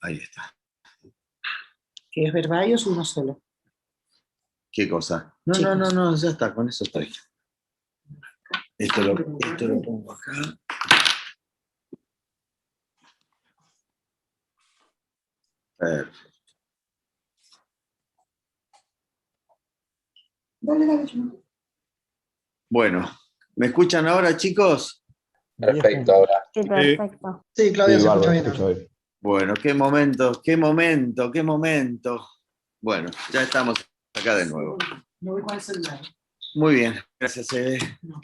Ahí está. ¿Que es verbal o uno solo? ¿Qué cosa? No, ya está, con eso estoy. Esto lo pongo acá. Perfecto. Bueno, ¿me escuchan ahora, chicos? Perfecto, ahora. Sí, perfecto. Sí, Claudia, Sí, se bárbaro, escucha escucho bien. bien. Bueno, qué momento, qué momento, qué momento. Bueno, ya estamos acá de nuevo. Me voy con el celular. Muy bien, gracias, Ede. No.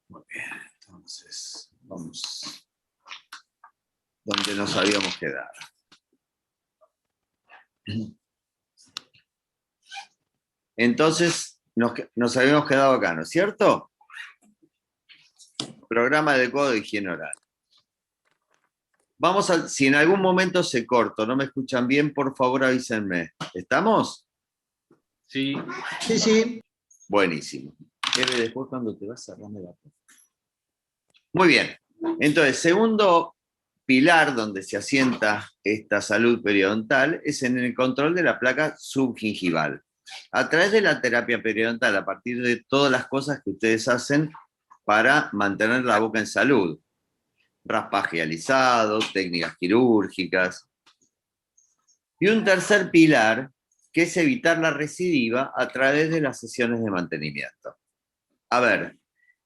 Muy bien, entonces, vamos donde nos habíamos quedado. Entonces, nos habíamos quedado acá, ¿no es cierto? Programa adecuado de higiene oral. Vamos a, si en algún momento se corto, no me escuchan bien, por favor avísenme. ¿Estamos? Sí. Sí, sí. Buenísimo. Eve, después cuando te vas, cerrame la puerta. Muy bien. Entonces, segundo pilar donde se asienta esta salud periodontal es en el control de la placa subgingival. A través de la terapia periodontal, a partir de todas las cosas que ustedes hacen para mantener la boca en salud. Raspaje alisado, técnicas quirúrgicas. Y un tercer pilar, que es evitar la recidiva a través de las sesiones de mantenimiento. A ver,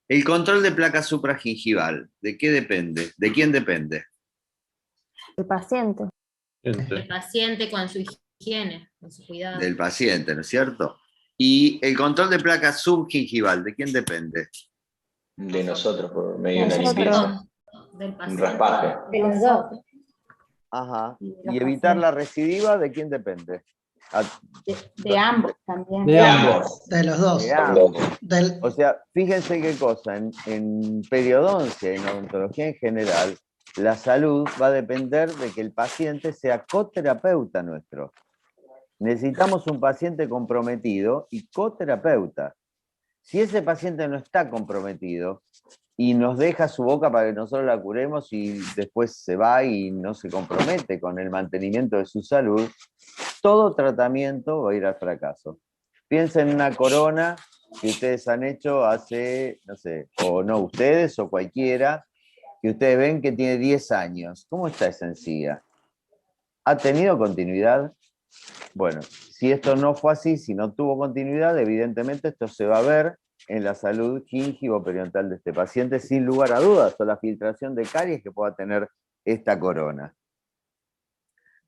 el control de placa supragingival, ¿de qué depende? ¿De quién depende? El paciente. El paciente con su higiene, con su cuidado. Del paciente, ¿no es cierto? Y el control de placa subgingival, ¿de quién depende? De nosotros, por medio de una Nosotros. limpieza. Del Un paciente. raspaje. De los dos. Ajá. Y ¿Y evitar la recidiva, de quién depende? De ambos también. De ambos. De los dos. De ambos. Del, O sea, fíjense qué cosa, en periodoncia, en odontología en general, la salud va a depender de que el paciente sea coterapeuta nuestro. Necesitamos un paciente comprometido y coterapeuta. Si ese paciente no está comprometido y nos deja su boca para que nosotros la curemos y después se va y no se compromete con el mantenimiento de su salud, todo tratamiento va a ir al fracaso. Piensen en una corona que ustedes han hecho hace, no sé, o no ustedes o cualquiera, que ustedes ven que tiene 10 años. ¿Cómo está esa encía? ¿Ha tenido continuidad? Bueno, si esto no fue así, si no tuvo continuidad, evidentemente esto se va a ver en la salud gingivo-periodontal de este paciente, sin lugar a dudas, o la filtración de caries que pueda tener esta corona.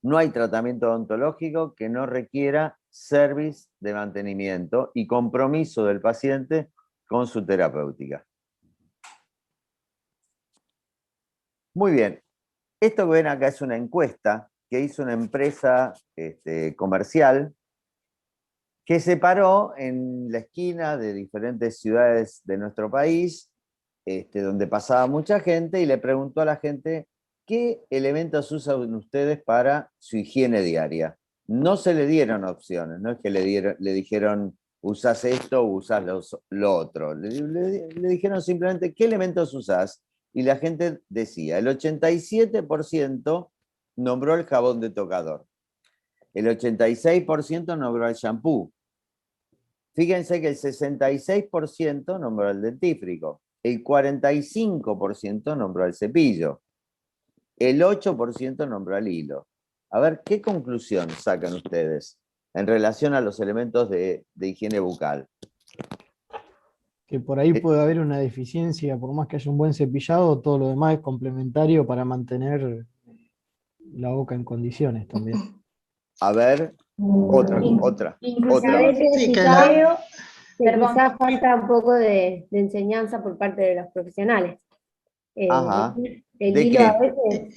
No hay tratamiento odontológico que no requiera service de mantenimiento y compromiso del paciente con su terapéutica. Muy bien. Esto que ven acá es una encuesta que hizo una empresa comercial que se paró en la esquina de diferentes ciudades de nuestro país, donde pasaba mucha gente, y le preguntó a la gente qué elementos usan ustedes para su higiene diaria. No se le dieron opciones, no es que le dijeron usás esto o usás lo otro. Le dijeron simplemente qué elementos usás, y la gente decía, el 87% nombró el jabón de tocador, el 86% nombró el shampoo. Fíjense que el 66% nombró el dentífrico, el 45% nombró el cepillo, el 8% nombró el hilo. A ver, ¿qué conclusión sacan ustedes en relación a los elementos de higiene bucal? Que por ahí puede haber una deficiencia, por más que haya un buen cepillado, todo lo demás es complementario para mantener la boca en condiciones también. A ver, otra. Incluso a veces Sí, sí que creo que Perdón. quizás falta un poco de enseñanza por parte de los profesionales. Ajá. El ¿De hilo qué? a veces,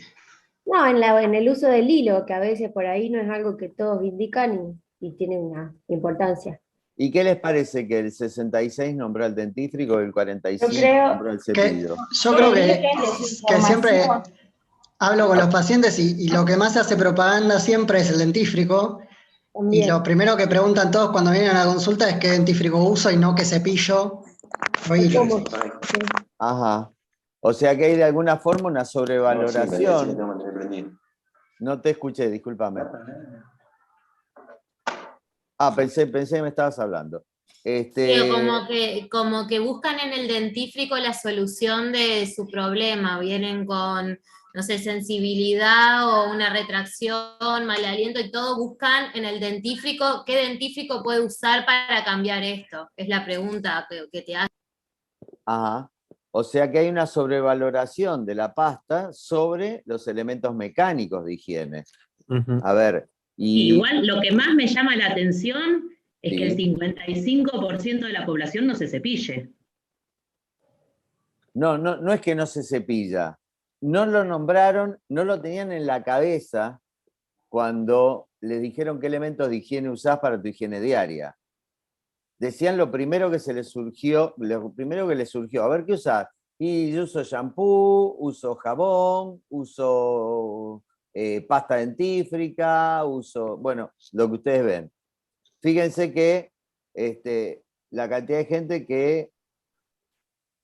no, en el uso del hilo, que a veces por ahí no es algo que todos indican y tiene una importancia. ¿Y qué les parece que el 66 nombró el dentífrico y el 45 Yo creo nombró el que, cepillo? yo creo que que siempre hablo con los pacientes y lo que más hace propaganda siempre es el dentífrico. Y También. lo primero que preguntan todos cuando vienen a la consulta es qué dentífrico uso y no qué cepillo o hilo. ¿Cómo? Sí. Ajá. O sea que hay de alguna forma una No, sí, me decía que sobrevaloración. tengo que mantener prendido. No te escuché, discúlpame. Ah, pensé que me estabas hablando. Digo, como que buscan en el dentífrico la solución de su problema, vienen con, no sé, sensibilidad o una retracción, mal aliento y todo, buscan en el dentífrico, ¿qué dentífrico puede usar para cambiar esto? Es la pregunta que te hace. Ajá. O sea que hay una sobrevaloración de la pasta sobre los elementos mecánicos de higiene. Ujú. A ver, y Igual lo que más me llama la atención es que el sí. 55% de la población no se cepille. No es que no se cepilla. No lo nombraron, no lo tenían en la cabeza cuando les dijeron qué elementos de higiene usás para tu higiene diaria. Decían lo primero que se les surgió, lo primero que les surgió, a ver qué usás. Y yo uso shampoo, uso jabón, uso pasta dentífrica, uso, bueno, lo que ustedes ven. Fíjense que la cantidad de gente que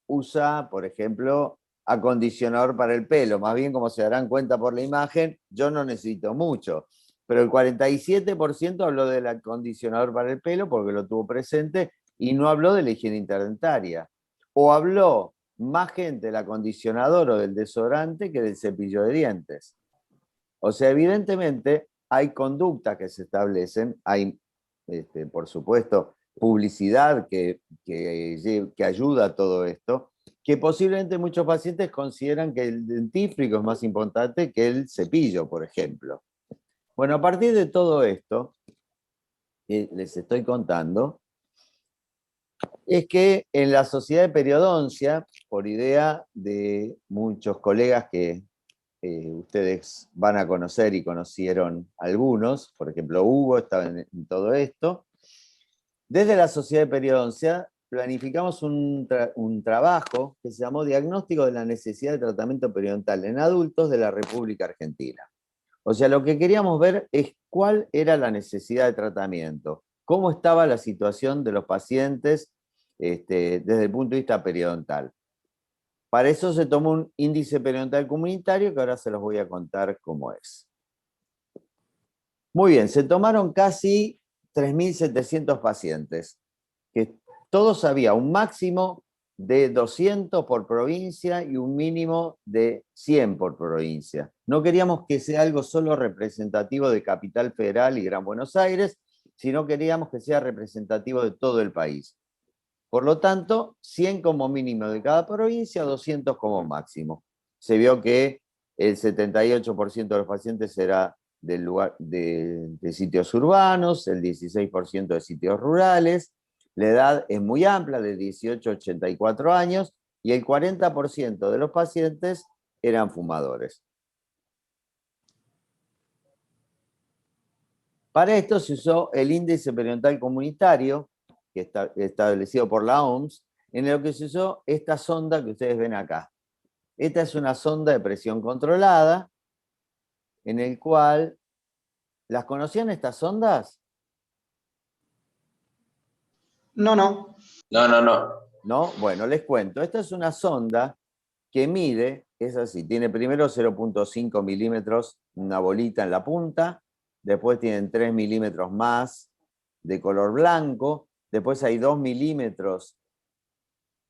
usa, por ejemplo, acondicionador para el pelo. Más bien, como se darán cuenta por la imagen, yo no necesito mucho. Pero el 47% habló del acondicionador para el pelo porque lo tuvo presente y no habló de la higiene interdentaria. O habló más gente del acondicionador o del desodorante que del cepillo de dientes. O sea, evidentemente hay conductas que se establecen, hay, por supuesto, publicidad que ayuda a todo esto, que posiblemente muchos pacientes consideran que el dentífrico es más importante que el cepillo, por ejemplo. Bueno, a partir de todo esto que les estoy contando, es que en la sociedad de periodoncia, por idea de muchos colegas que ustedes van a conocer y conocieron algunos, por ejemplo Hugo estaba en todo esto, desde la sociedad de periodoncia planificamos un trabajo que se llamó Diagnóstico de la necesidad de tratamiento periodontal en adultos de la República Argentina. O sea, lo que queríamos ver es cuál era la necesidad de tratamiento, cómo estaba la situación de los pacientes desde el punto de vista periodontal. Para eso se tomó un índice periodontal comunitario que ahora se los voy a contar cómo es. Muy bien, se tomaron casi 3.700 pacientes, que todos había un máximo de 200 por provincia y un mínimo de 100 por provincia. No queríamos que sea algo solo representativo de Capital Federal y Gran Buenos Aires, sino queríamos que sea representativo de todo el país. Por lo tanto, 100 como mínimo de cada provincia, 200 como máximo. Se vio que el 78% de los pacientes era de sitios urbanos, el 16% de sitios rurales, la edad es muy amplia, de 18 a 84 años, y el 40% de los pacientes eran fumadores. Para esto se usó el índice periodontal comunitario, que está establecido por la OMS, en el que se usó esta sonda que ustedes ven acá. Esta es una sonda de presión controlada, en el cual, ¿las conocían estas sondas? No. No. ¿No? Bueno, les cuento. Esta es una sonda que mide, es así, tiene primero 0.5 milímetros, una bolita en la punta, después tienen 3 milímetros más de color blanco, después hay 2 milímetros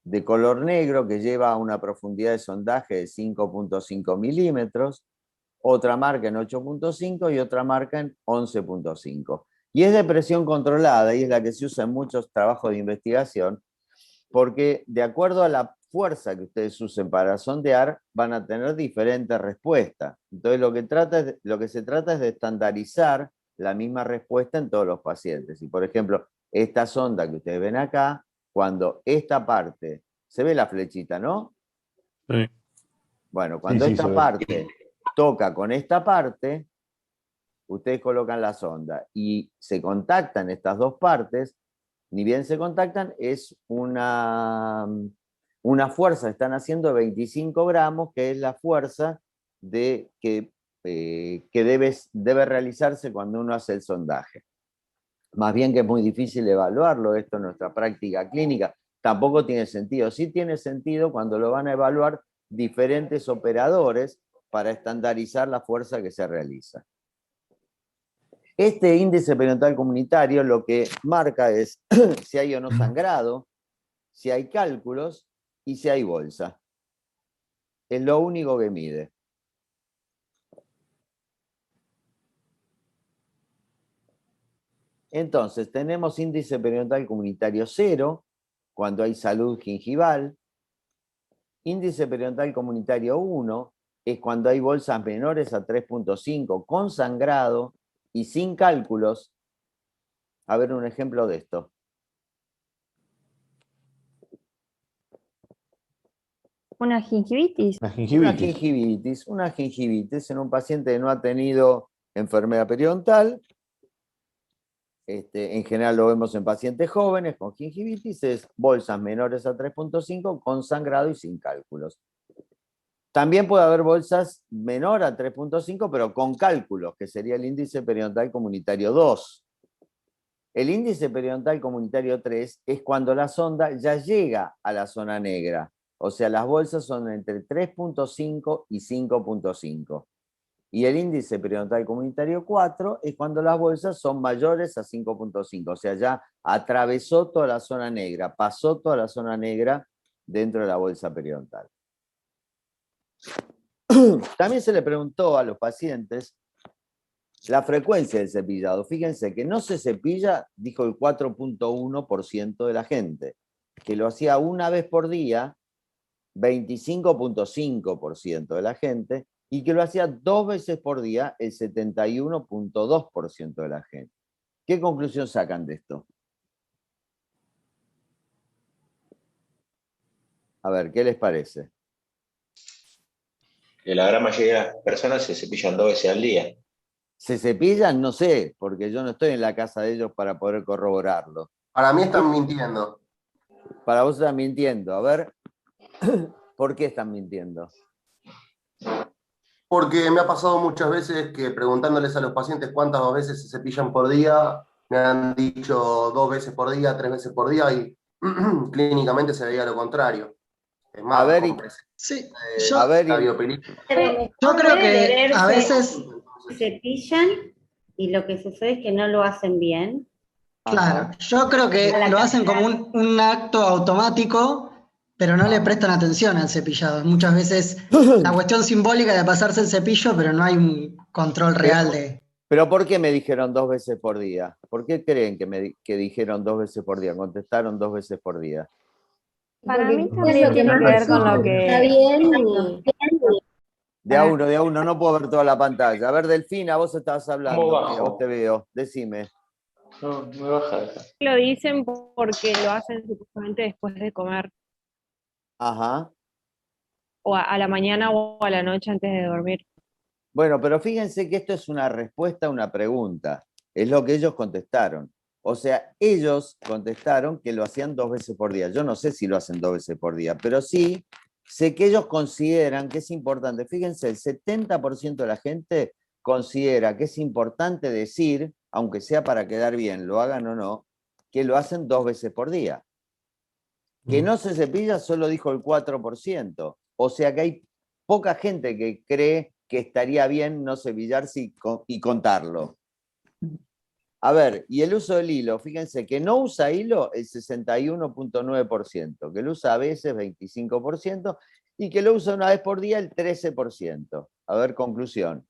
de color negro que lleva a una profundidad de sondaje de 5.5 milímetros, otra marca en 8.5 y otra marca en 11.5. Y es de presión controlada y es la que se usa en muchos trabajos de investigación, porque de acuerdo a la fuerza que ustedes usen para sondear, van a tener diferentes respuestas. Entonces lo que se trata es de estandarizar la misma respuesta en todos los pacientes. Y por ejemplo, esta sonda que ustedes ven acá, cuando esta parte, se ve la flechita, ¿no? Sí. Bueno, cuando Sí, esta se ve. parte toca con esta parte, ustedes colocan la sonda y se contactan estas dos partes. Ni bien se contactan, es una fuerza que están haciendo de 25 gramos, que es la fuerza que debe realizarse cuando uno hace el sondaje. Más bien que es muy difícil evaluarlo esto en nuestra práctica clínica. Tampoco tiene sentido. Sí tiene sentido cuando lo van a evaluar diferentes operadores para estandarizar la fuerza que se realiza. Este índice periodental comunitario lo que marca es si hay o no sangrado, si hay cálculos y si hay bolsa. Es lo único que mide. Entonces, tenemos índice periodental comunitario 0, cuando hay salud gingival. Índice periodental comunitario 1 es cuando hay bolsas menores a 3.5 con sangrado y sin cálculos. A ver un ejemplo de esto. Una gingivitis. Una gingivitis en un paciente que no ha tenido enfermedad periodontal. En general lo vemos en pacientes jóvenes con gingivitis, es bolsas menores a 3.5 con sangrado y sin cálculos. También puede haber bolsas menor a 3.5 pero con cálculos, que sería el índice periodontal comunitario 2. El índice periodontal comunitario 3 es cuando la sonda ya llega a la zona negra, o sea, las bolsas son entre 3.5 y 5.5. Y el índice periodontal comunitario 4 es cuando las bolsas son mayores a 5.5, o sea, ya atravesó toda la zona negra, pasó toda la zona negra dentro de la bolsa periodontal. También se le preguntó a los pacientes la frecuencia del cepillado. Fíjense que no se cepilla, dijo el 4.1% de la gente, que lo hacía una vez por día, 25.5% de la gente, y que lo hacía 2 veces por día, el 71.2% de la gente. ¿Qué conclusión sacan de esto? A ver, ¿qué les parece? Que la gran mayoría de las personas se cepillan 2 veces al día. ¿Se cepillan? No sé, porque yo no estoy en la casa de ellos para poder corroborarlo. Para mí están mintiendo. Para vos están mintiendo. A ver, ¿por qué están mintiendo? Porque me ha pasado muchas veces que preguntándoles a los pacientes cuántas veces se cepillan por día, me han dicho 2 veces por día, 3 veces por día, y clínicamente se veía lo contrario. Es más, A ver, Sí, a ver, yo creo que a veces, se cepillan y lo que sucede es que no lo hacen bien. claro, yo creo que lo hacen como un acto automático, pero no le prestan atención al cepillado. Muchas veces la cuestión simbólica de pasarse el cepillo, pero no hay un control real de... ¿Pero por qué me dijeron 2 veces por día? ¿Por qué creen que dijeron 2 veces por día? Contestaron 2 veces por día. Para mí Porque también es lo tiene que ver con lo está que... bien y De a uno, no puedo ver toda la pantalla. A ver, Delfina, vos estabas hablando. ¿Cómo bajo? Mira, vos te veo, decime. No, me baja acá. Lo dicen porque lo hacen supuestamente después de comer, Ajá. o a la mañana o a la noche antes de dormir. Bueno, pero fíjense que esto es una respuesta a una pregunta. Es lo que ellos contestaron. O sea, ellos contestaron que lo hacían 2 veces por día. Yo no sé si lo hacen 2 veces por día, pero sí sé que ellos consideran que es importante. Fíjense, el 70% de la gente considera que es importante decir, aunque sea para quedar bien, lo hagan o no, que lo hacen 2 veces por día. Que no se cepilla solo dijo el 4%. O sea que hay poca gente que cree que estaría bien no cepillarse y contarlo. A ver, y el uso del hilo, fíjense que no usa hilo el 61.9%, que lo usa a veces 25%, y que lo usa una vez por día el 13%. A ver, conclusión.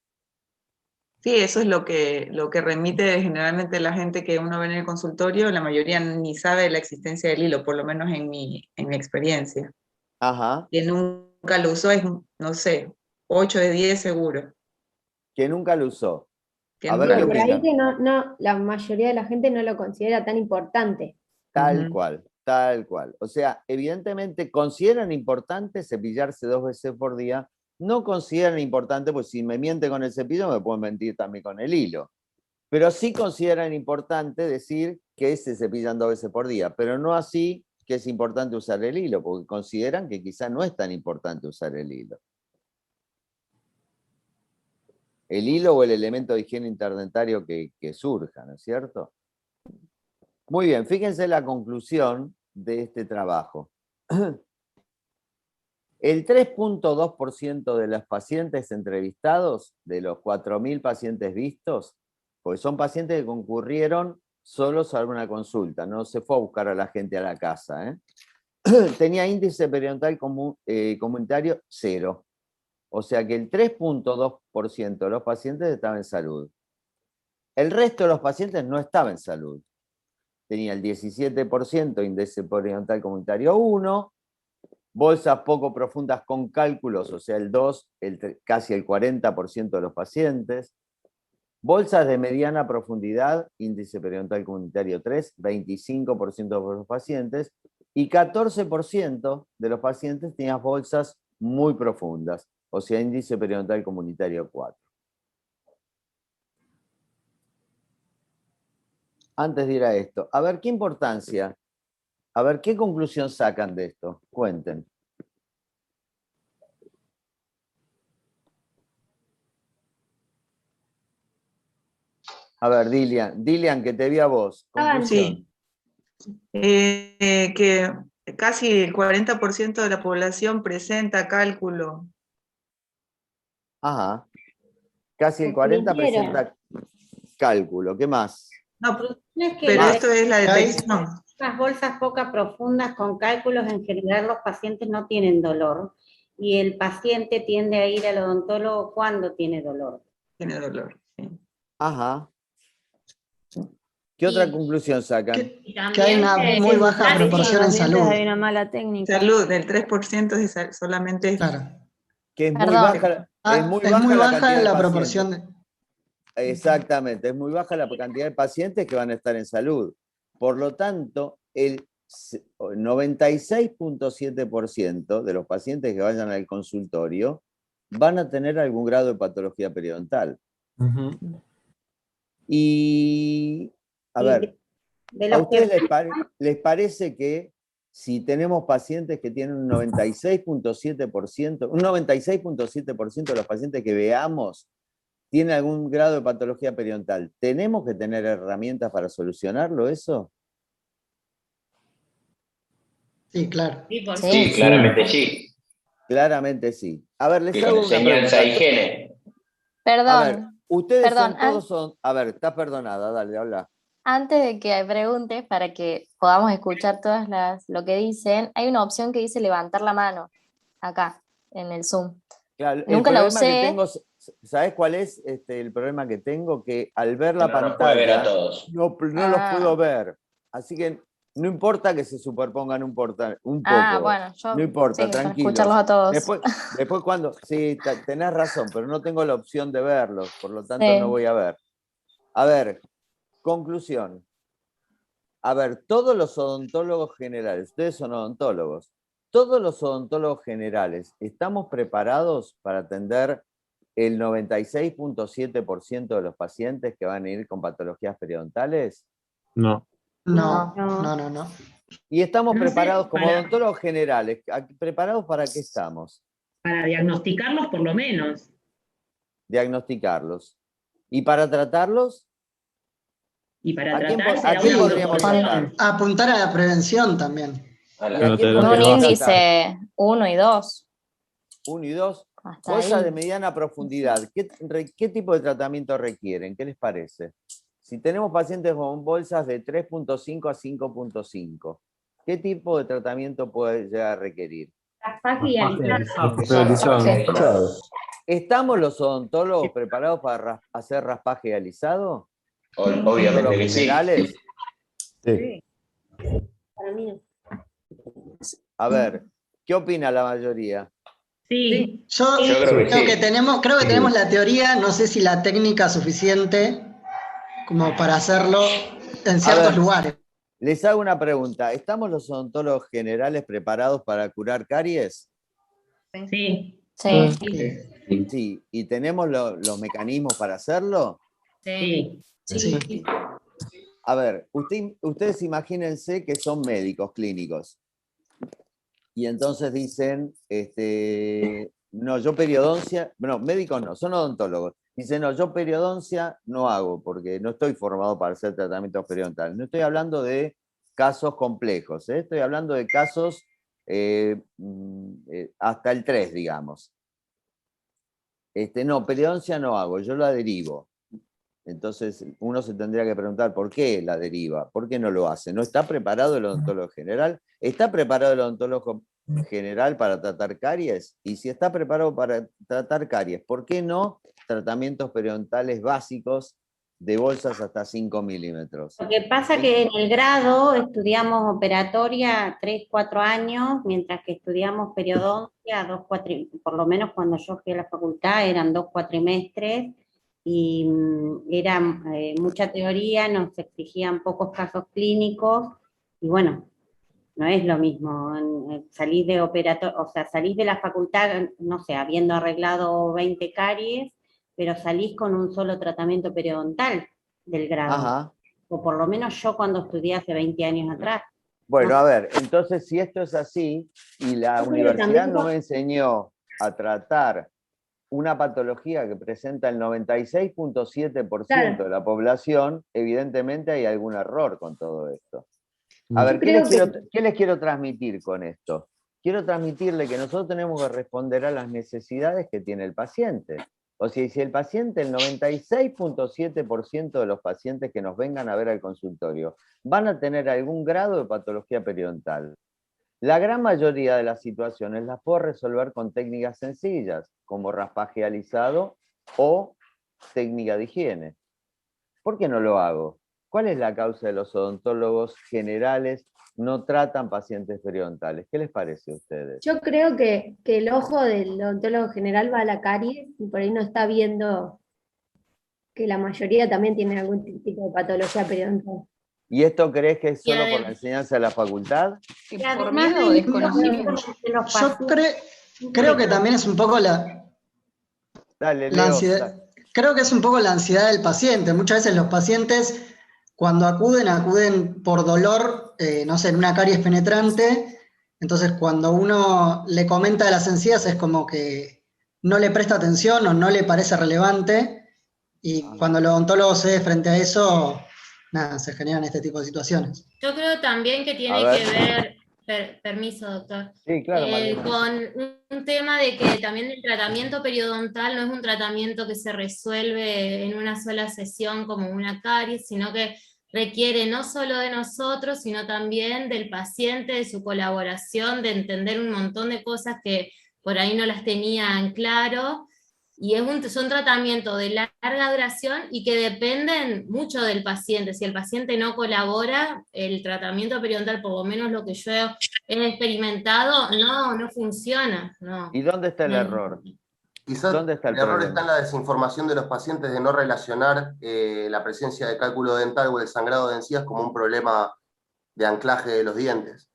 Sí, eso es lo que remite generalmente la gente que uno ve en el consultorio, la mayoría ni sabe de la existencia del hilo, por lo menos en mi experiencia. Ajá. Que nunca lo usó es, no sé, 8 de 10 seguro. Que nunca lo usó. Que A ver nunca qué lo por ahí opinan. que no, la mayoría de la gente no lo considera tan importante. Tal cual, tal cual. O sea, evidentemente consideran importante cepillarse 2 veces por día, no consideran importante, pues si me miente con el cepillo me pueden mentir también con el hilo. Pero sí consideran importante decir que se cepillan 2 veces por día, pero no así que es importante usar el hilo, porque consideran que quizá no es tan importante usar el hilo. El hilo o el elemento de higiene interdentario que surja, ¿no es cierto? Muy bien, fíjense la conclusión de este trabajo. El 3.2% de los pacientes entrevistados, de los 4.000 pacientes vistos, pues son pacientes que concurrieron solos a una consulta, no se fue a buscar a la gente a la casa, ¿eh? Tenía índice periodontal comunitario 0. O sea que el 3.2% de los pacientes estaba en salud. El resto de los pacientes no estaba en salud. Tenía el 17% índice periodontal comunitario 1, bolsas poco profundas con cálculos, o sea, el 2, casi el 40% de los pacientes. Bolsas de mediana profundidad, índice periodontal comunitario 3, 25% de los pacientes, y 14% de los pacientes tenían bolsas muy profundas, o sea, índice periodontal comunitario 4. Antes de ir a esto, a ver, ¿qué importancia? A ver, ¿qué conclusión sacan de esto? Cuenten. A ver, Dilian, que te vi a vos. Conclusión. Sí. Que casi el 40% de la población presenta cálculo. Ajá. Casi el 40% presenta cálculo. ¿Qué más? No, es que Pero esto es la detección. Las bolsas poco profundas con cálculos, en general los pacientes no tienen dolor y el paciente tiende a ir al odontólogo cuando tiene dolor. Tiene dolor, sí. Ajá. ¿Qué otra conclusión sacan? Que hay una muy baja proporción en salud. Hay una mala técnica. Salud, del 3% es solamente... Claro. Que es muy Perdón. baja, es muy baja la cantidad de la pacientes. proporción de... Exactamente, es muy baja la cantidad de pacientes que van a estar en salud. Por lo tanto, el 96.7% de los pacientes que vayan al consultorio van a tener algún grado de patología periodontal. Y, a ver, ¿a ustedes les parece que si tenemos pacientes que tienen un 96.7% de los pacientes que veamos tiene algún grado de patología periodontal, ¿tenemos que tener herramientas para solucionarlo eso? Sí, claro. Sí, claramente sí. Claramente sí. A ver, les Y hago con una enseñanza pregunta. e higiene. Perdón. A ver, ustedes Perdón, son todos son... A ver, estás perdonada, dale, habla. Antes de que preguntes, para que podamos escuchar lo que dicen, hay una opción que dice levantar la mano, acá, en el Zoom. Claro, Nunca la problema que usé. tengo, ¿sabes cuál es el problema que tengo? Que al ver la No nos puede ver a pantalla, todos. no los puedo ver. Así que no importa que se superpongan un poco. Bueno, yo No importa, sí, para tranquilos. escucharlos a todos. Después cuando... Sí, tenés razón, pero no tengo la opción de verlos, por lo tanto Sí. no voy a ver. A ver, conclusión. A ver, todos los odontólogos generales, ustedes son odontólogos, todos los odontólogos generales, ¿estamos preparados para atender el 96.7% de los pacientes que van a ir con patologías periodontales? No. No. Y estamos No sé, preparados como para- odontólogos generales. ¿Preparados para qué estamos? Para diagnosticarlos por lo menos. Diagnosticarlos. ¿Y para tratarlos? Y para ¿A quién tratar será podríamos una podríamos tratar? Apuntar a la prevención también. ¿Y a quién Con un podríamos tratar? índice 1 y 2. 1 y 2. Hasta Bolsas ahí. de mediana profundidad. ¿Qué tipo de tratamiento requieren? ¿Qué les parece? Si tenemos pacientes con bolsas de 3.5 a 5.5, ¿qué tipo de tratamiento puede llegar a requerir? ¿Estamos los odontólogos preparados para hacer raspaje dializado? Obviamente que sí. Generales. Sí. Para mí no. A ver, ¿qué opina la mayoría? Sí. Yo creo que sí. creo que tenemos la teoría, no sé si la técnica suficiente como para hacerlo en ciertos lugares. Les hago una pregunta. ¿Estamos los odontólogos generales preparados para curar caries? Sí. Sí. ¿Y tenemos los mecanismos para hacerlo? Sí. A ver, ustedes imagínense que son médicos clínicos. Y entonces dicen, no, yo periodoncia, no, médicos no, son odontólogos. Dice, no, yo periodoncia no hago, porque no estoy formado para hacer tratamientos periodontales. No estoy hablando de casos complejos, estoy hablando de casos hasta el 3, digamos. No, periodoncia no hago, yo la derivo. Entonces uno se tendría que preguntar por qué la deriva, por qué no lo hace. ¿No está preparado el odontólogo general? ¿Está preparado el odontólogo general para tratar caries? Y si está preparado para tratar caries, ¿por qué no tratamientos periodontales básicos de bolsas hasta 5 milímetros? Lo que pasa que en el grado estudiamos operatoria 3, 4 años, mientras que estudiamos periodoncia 2 por lo menos cuando yo fui a la facultad eran 2 cuatrimestres, y era mucha teoría, nos exigían pocos casos clínicos, y bueno, no es lo mismo, salís de o sea, salís de la facultad, no sé, habiendo arreglado 20 caries, pero salís con un solo tratamiento periodontal del grado. Ajá. O por lo menos yo cuando estudié hace 20 años atrás. Bueno, a ver, entonces si esto es así, y la universidad no me enseñó a tratar una patología que presenta el 96.7% de la población, evidentemente hay algún error con todo esto. A ver, ¿qué les quiero transmitir con esto? Quiero transmitirle que nosotros tenemos que responder a las necesidades que tiene el paciente. O sea, si el paciente, el 96.7% de los pacientes que nos vengan a ver al consultorio, van a tener algún grado de patología periodontal. La gran mayoría de las situaciones las puedo resolver con técnicas sencillas, como raspaje alisado o técnica de higiene. ¿Por qué no lo hago? ¿Cuál es la causa de los odontólogos generales no tratan pacientes periodontales? ¿Qué les parece a ustedes? Yo creo que el ojo del odontólogo general va a la caries y por ahí no está viendo que la mayoría también tienen algún tipo de patología periodontal. ¿Y esto crees que es solo por la enseñanza de la facultad? Por miedo o desconocimiento. Yo creo que también es un poco la ansiedad. Creo que es un poco la ansiedad del paciente. Muchas veces los pacientes, cuando acuden por dolor, no sé, en una caries penetrante, entonces cuando uno le comenta de las encías es como que no le presta atención o no le parece relevante, y cuando el odontólogo se ve frente a eso, nada, se generan este tipo de situaciones. Yo creo también que tiene que ver, permiso doctor, sí, claro, con un tema de que también el tratamiento periodontal no es un tratamiento que se resuelve en una sola sesión como una caries, sino que requiere no solo de nosotros, sino también del paciente, de su colaboración, de entender un montón de cosas que por ahí no las tenían claro, y son tratamientos de larga duración y que dependen mucho del paciente. Si el paciente no colabora, el tratamiento periodontal, por lo menos lo que yo he experimentado, no funciona. No. ¿Y dónde está el error? Quizás ¿Dónde está el error problema? está en la desinformación de los pacientes de no relacionar la presencia de cálculo dental o el sangrado de encías como un problema de anclaje de los dientes.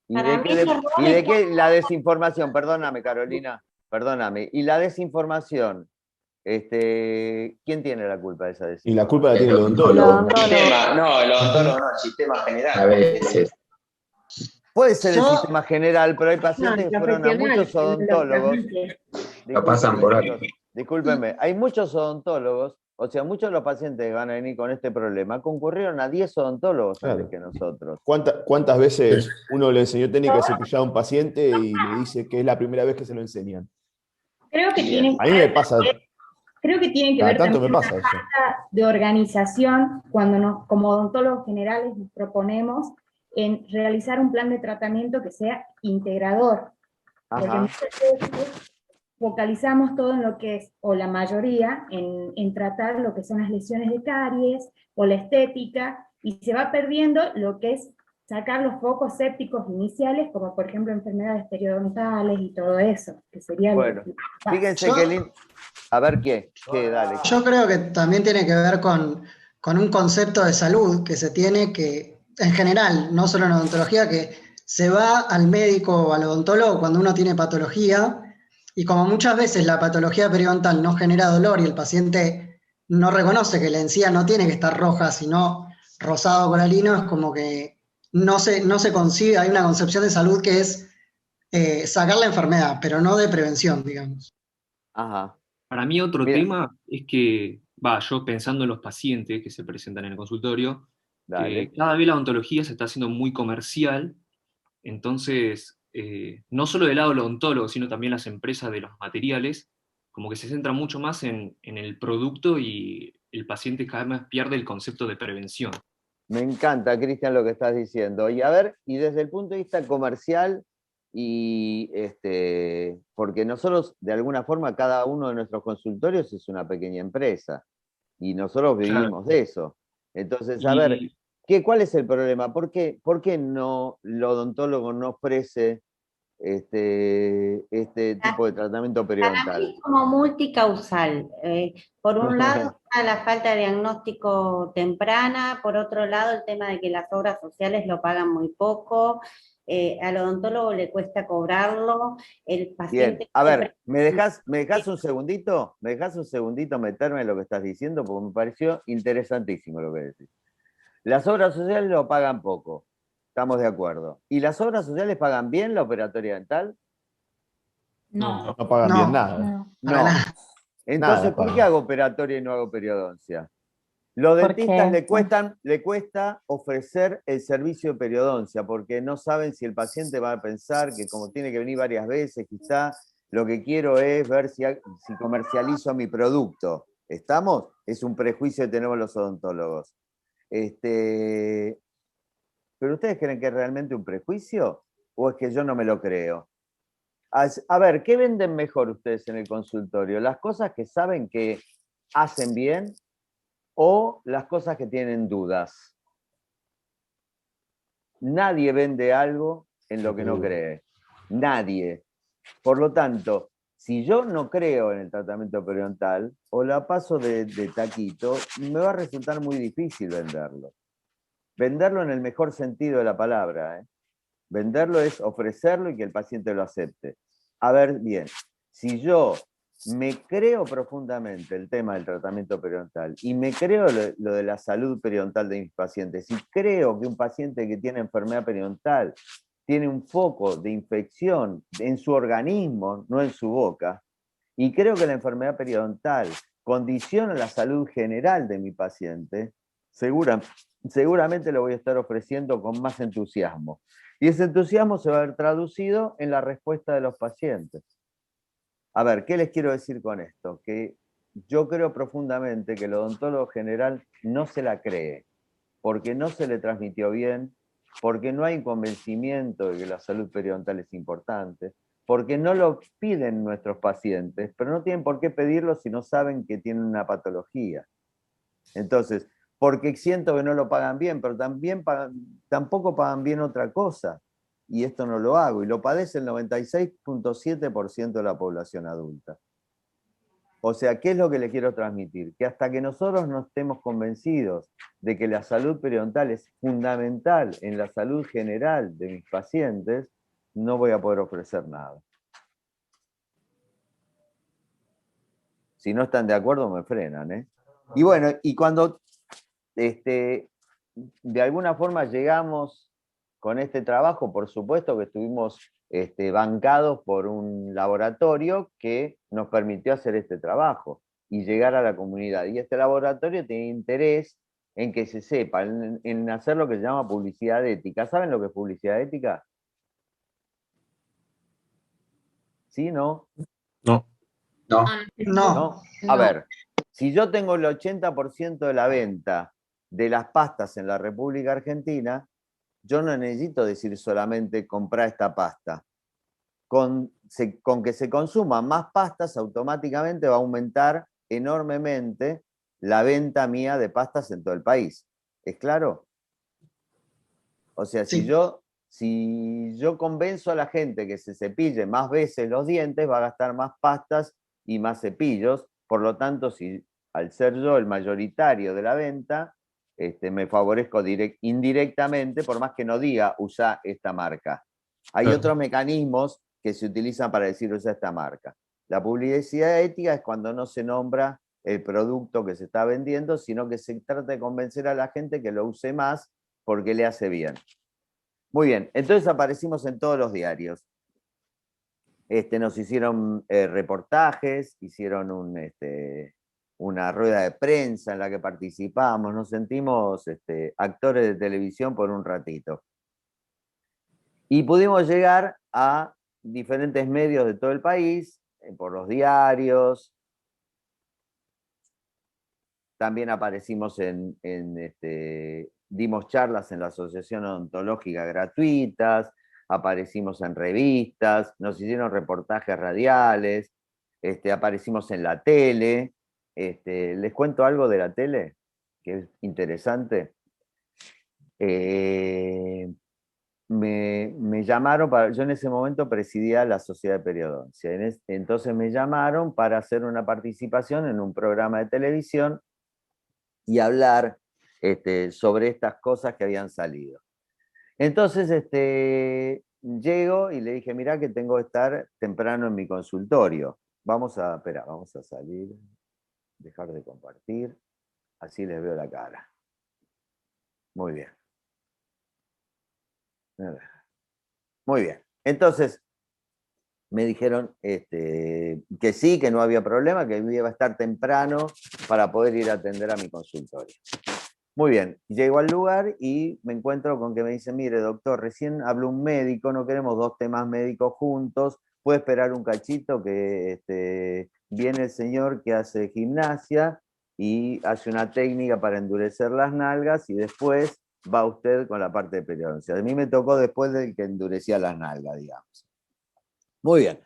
¿Y de qué la desinformación? Perdóname, Carolina, perdóname. ¿Y la desinformación? ¿Quién tiene la culpa de esa desinformación? Y la culpa la tiene el odontólogo. El odontólogo no, el sistema general. A veces. Puede ser el sistema general, pero hay pacientes que fueron a muchos odontólogos. Lo pasan por ahí. Discúlpenme, hay muchos odontólogos, o sea, muchos de los pacientes que van a venir con este problema concurrieron a 10 odontólogos antes que nosotros. ¿Cuántas veces uno le enseñó técnica de cepillado a un paciente y le dice que es la primera vez que se lo enseñan? Creo que tiene A mí me pasa. Creo que tiene que Cada ver tanto también me pasa con la eso. falta de organización cuando como odontólogos generales nos proponemos en realizar un plan de tratamiento que sea integrador. Porque muchas veces focalizamos todo en lo que es, o la mayoría, en tratar lo que son las lesiones de caries o la estética, y se va perdiendo lo que es sacar los focos sépticos iniciales, como por ejemplo enfermedades periodontales y todo eso, que sería bueno, fíjense que lindo. A ver qué, dale. Yo creo que también tiene que ver con un concepto de salud que se tiene que, en general, no solo en odontología, que se va al médico o al odontólogo cuando uno tiene patología, y como muchas veces la patología periodontal no genera dolor y el paciente no reconoce que la encía no tiene que estar roja, sino rosado coralino, es como que no se concibe, hay una concepción de salud que es sacar la enfermedad, pero no de prevención, digamos. Ajá. Para mí otro Mira, tema es que, yo pensando en los pacientes que se presentan en el consultorio, dale. cada vez la odontología se está haciendo muy comercial, entonces, no solo del lado del odontólogo, sino también las empresas de los materiales, como que se centran mucho más en el producto y el paciente cada vez más pierde el concepto de prevención. Me encanta, Cristian, lo que estás diciendo. Y a ver, y desde el punto de vista comercial, y porque nosotros, de alguna forma, cada uno de nuestros consultorios es una pequeña empresa, y nosotros Claro. vivimos de eso. Entonces, a ver, ¿cuál es el problema? ¿Por qué no, el odontólogo no ofrece este tipo de tratamiento Para mí periodontal? es como multicausal. Por un lado está la falta de diagnóstico temprana, por otro lado el tema de que las obras sociales lo pagan muy poco, al odontólogo le cuesta cobrarlo, el paciente... Bien, a ver, ¿me dejás un segundito? ¿Me dejás un segundito meterme en lo que estás diciendo? Porque me pareció interesantísimo lo que decís. Las obras sociales lo pagan poco, estamos de acuerdo. ¿Y las obras sociales pagan bien la operatoria dental? No. No pagan bien nada. No. Entonces, Nada ¿por qué pagan. hago operatoria y no hago periodoncia? Los dentistas le cuesta ofrecer el servicio de periodoncia porque no saben si el paciente va a pensar que como tiene que venir varias veces, quizá lo que quiero es ver si comercializo mi producto. ¿Estamos? Es un prejuicio que tenemos los odontólogos. ¿Pero ustedes creen que es realmente un prejuicio? ¿O es que yo no me lo creo? A ver, ¿qué venden mejor ustedes en el consultorio? ¿Las cosas que saben que hacen bien o las cosas que tienen dudas? Nadie vende algo en lo que no cree. Nadie. Por lo tanto, si yo no creo en el tratamiento periodontal o la paso de taquito, me va a resultar muy difícil venderlo. Venderlo en el mejor sentido de la palabra. Venderlo es ofrecerlo y que el paciente lo acepte. A ver, bien, si yo me creo profundamente el tema del tratamiento periodontal y me creo lo de la salud periodontal de mis pacientes y creo que un paciente que tiene enfermedad periodontal tiene un foco de infección en su organismo, no en su boca, y creo que la enfermedad periodontal condiciona la salud general de mi paciente, seguramente lo voy a estar ofreciendo con más entusiasmo. Y ese entusiasmo se va a ver traducido en la respuesta de los pacientes. A ver, ¿qué les quiero decir con esto? Que yo creo profundamente que el odontólogo general no se la cree, porque no se le transmitió bien, porque no hay convencimiento de que la salud periodontal es importante, porque no lo piden nuestros pacientes, pero no tienen por qué pedirlo si no saben que tienen una patología. Entonces, porque siento que no lo pagan bien, pero tampoco pagan bien otra cosa. Y esto no lo hago. Y lo padece el 96.7% de la población adulta. O sea, ¿qué es lo que le quiero transmitir? Que hasta que nosotros no estemos convencidos de que la salud periodontal es fundamental en la salud general de mis pacientes, no voy a poder ofrecer nada. Si no están de acuerdo, me frenan, ¿eh? Y bueno, y cuando de alguna forma llegamos con este trabajo, por supuesto que estuvimos bancados por un laboratorio que nos permitió hacer este trabajo y llegar a la comunidad. Y este laboratorio tiene interés en que se sepa, en hacer lo que se llama publicidad ética. ¿Saben lo que es publicidad ética? ¿Sí, no? No. No. A ver, si yo tengo el 80% de la venta de las pastas en la República Argentina, yo no necesito decir solamente comprar esta pasta. Con que se consuman más pastas, automáticamente va a aumentar enormemente la venta mía de pastas en todo el país. ¿Es claro? O sea, Sí. si yo convenzo a la gente que se cepille más veces los dientes, va a gastar más pastas y más cepillos. Por lo tanto, si al ser yo el mayoritario de la venta, me favorezco indirectamente, por más que no diga usa esta marca. Hay otros mecanismos que se utilizan para decir usa esta marca. La publicidad ética es cuando no se nombra el producto que se está vendiendo, sino que se trata de convencer a la gente que lo use más porque le hace bien. Muy bien, entonces aparecimos en todos los diarios. Nos hicieron reportajes, hicieron una rueda de prensa en la que participamos, nos sentimos actores de televisión por un ratito. Y pudimos llegar a diferentes medios de todo el país, por los diarios. También aparecimos dimos charlas en la Asociación Odontológica gratuitas, aparecimos en revistas, nos hicieron reportajes radiales, aparecimos en la tele. ¿Les cuento algo de la tele? Que es interesante. Me llamaron, yo en ese momento presidía la Sociedad de Periodoncia, entonces me llamaron para hacer una participación en un programa de televisión y hablar sobre estas cosas que habían salido. Entonces llego y le dije, mirá que tengo que estar temprano en mi consultorio. Vamos a salir, dejar de compartir, así les veo la cara. Muy bien. Muy bien. Entonces, me dijeron que sí, que no había problema, que iba a estar temprano para poder ir a atender a mi consultorio. Muy bien, llego al lugar y me encuentro con que me dicen, mire doctor, recién habló un médico, no queremos dos temas médicos juntos, puede esperar un cachito que viene el señor que hace gimnasia y hace una técnica para endurecer las nalgas y después va usted con la parte de periodoncia. A mí me tocó después del que endurecía las nalgas, digamos. Muy bien.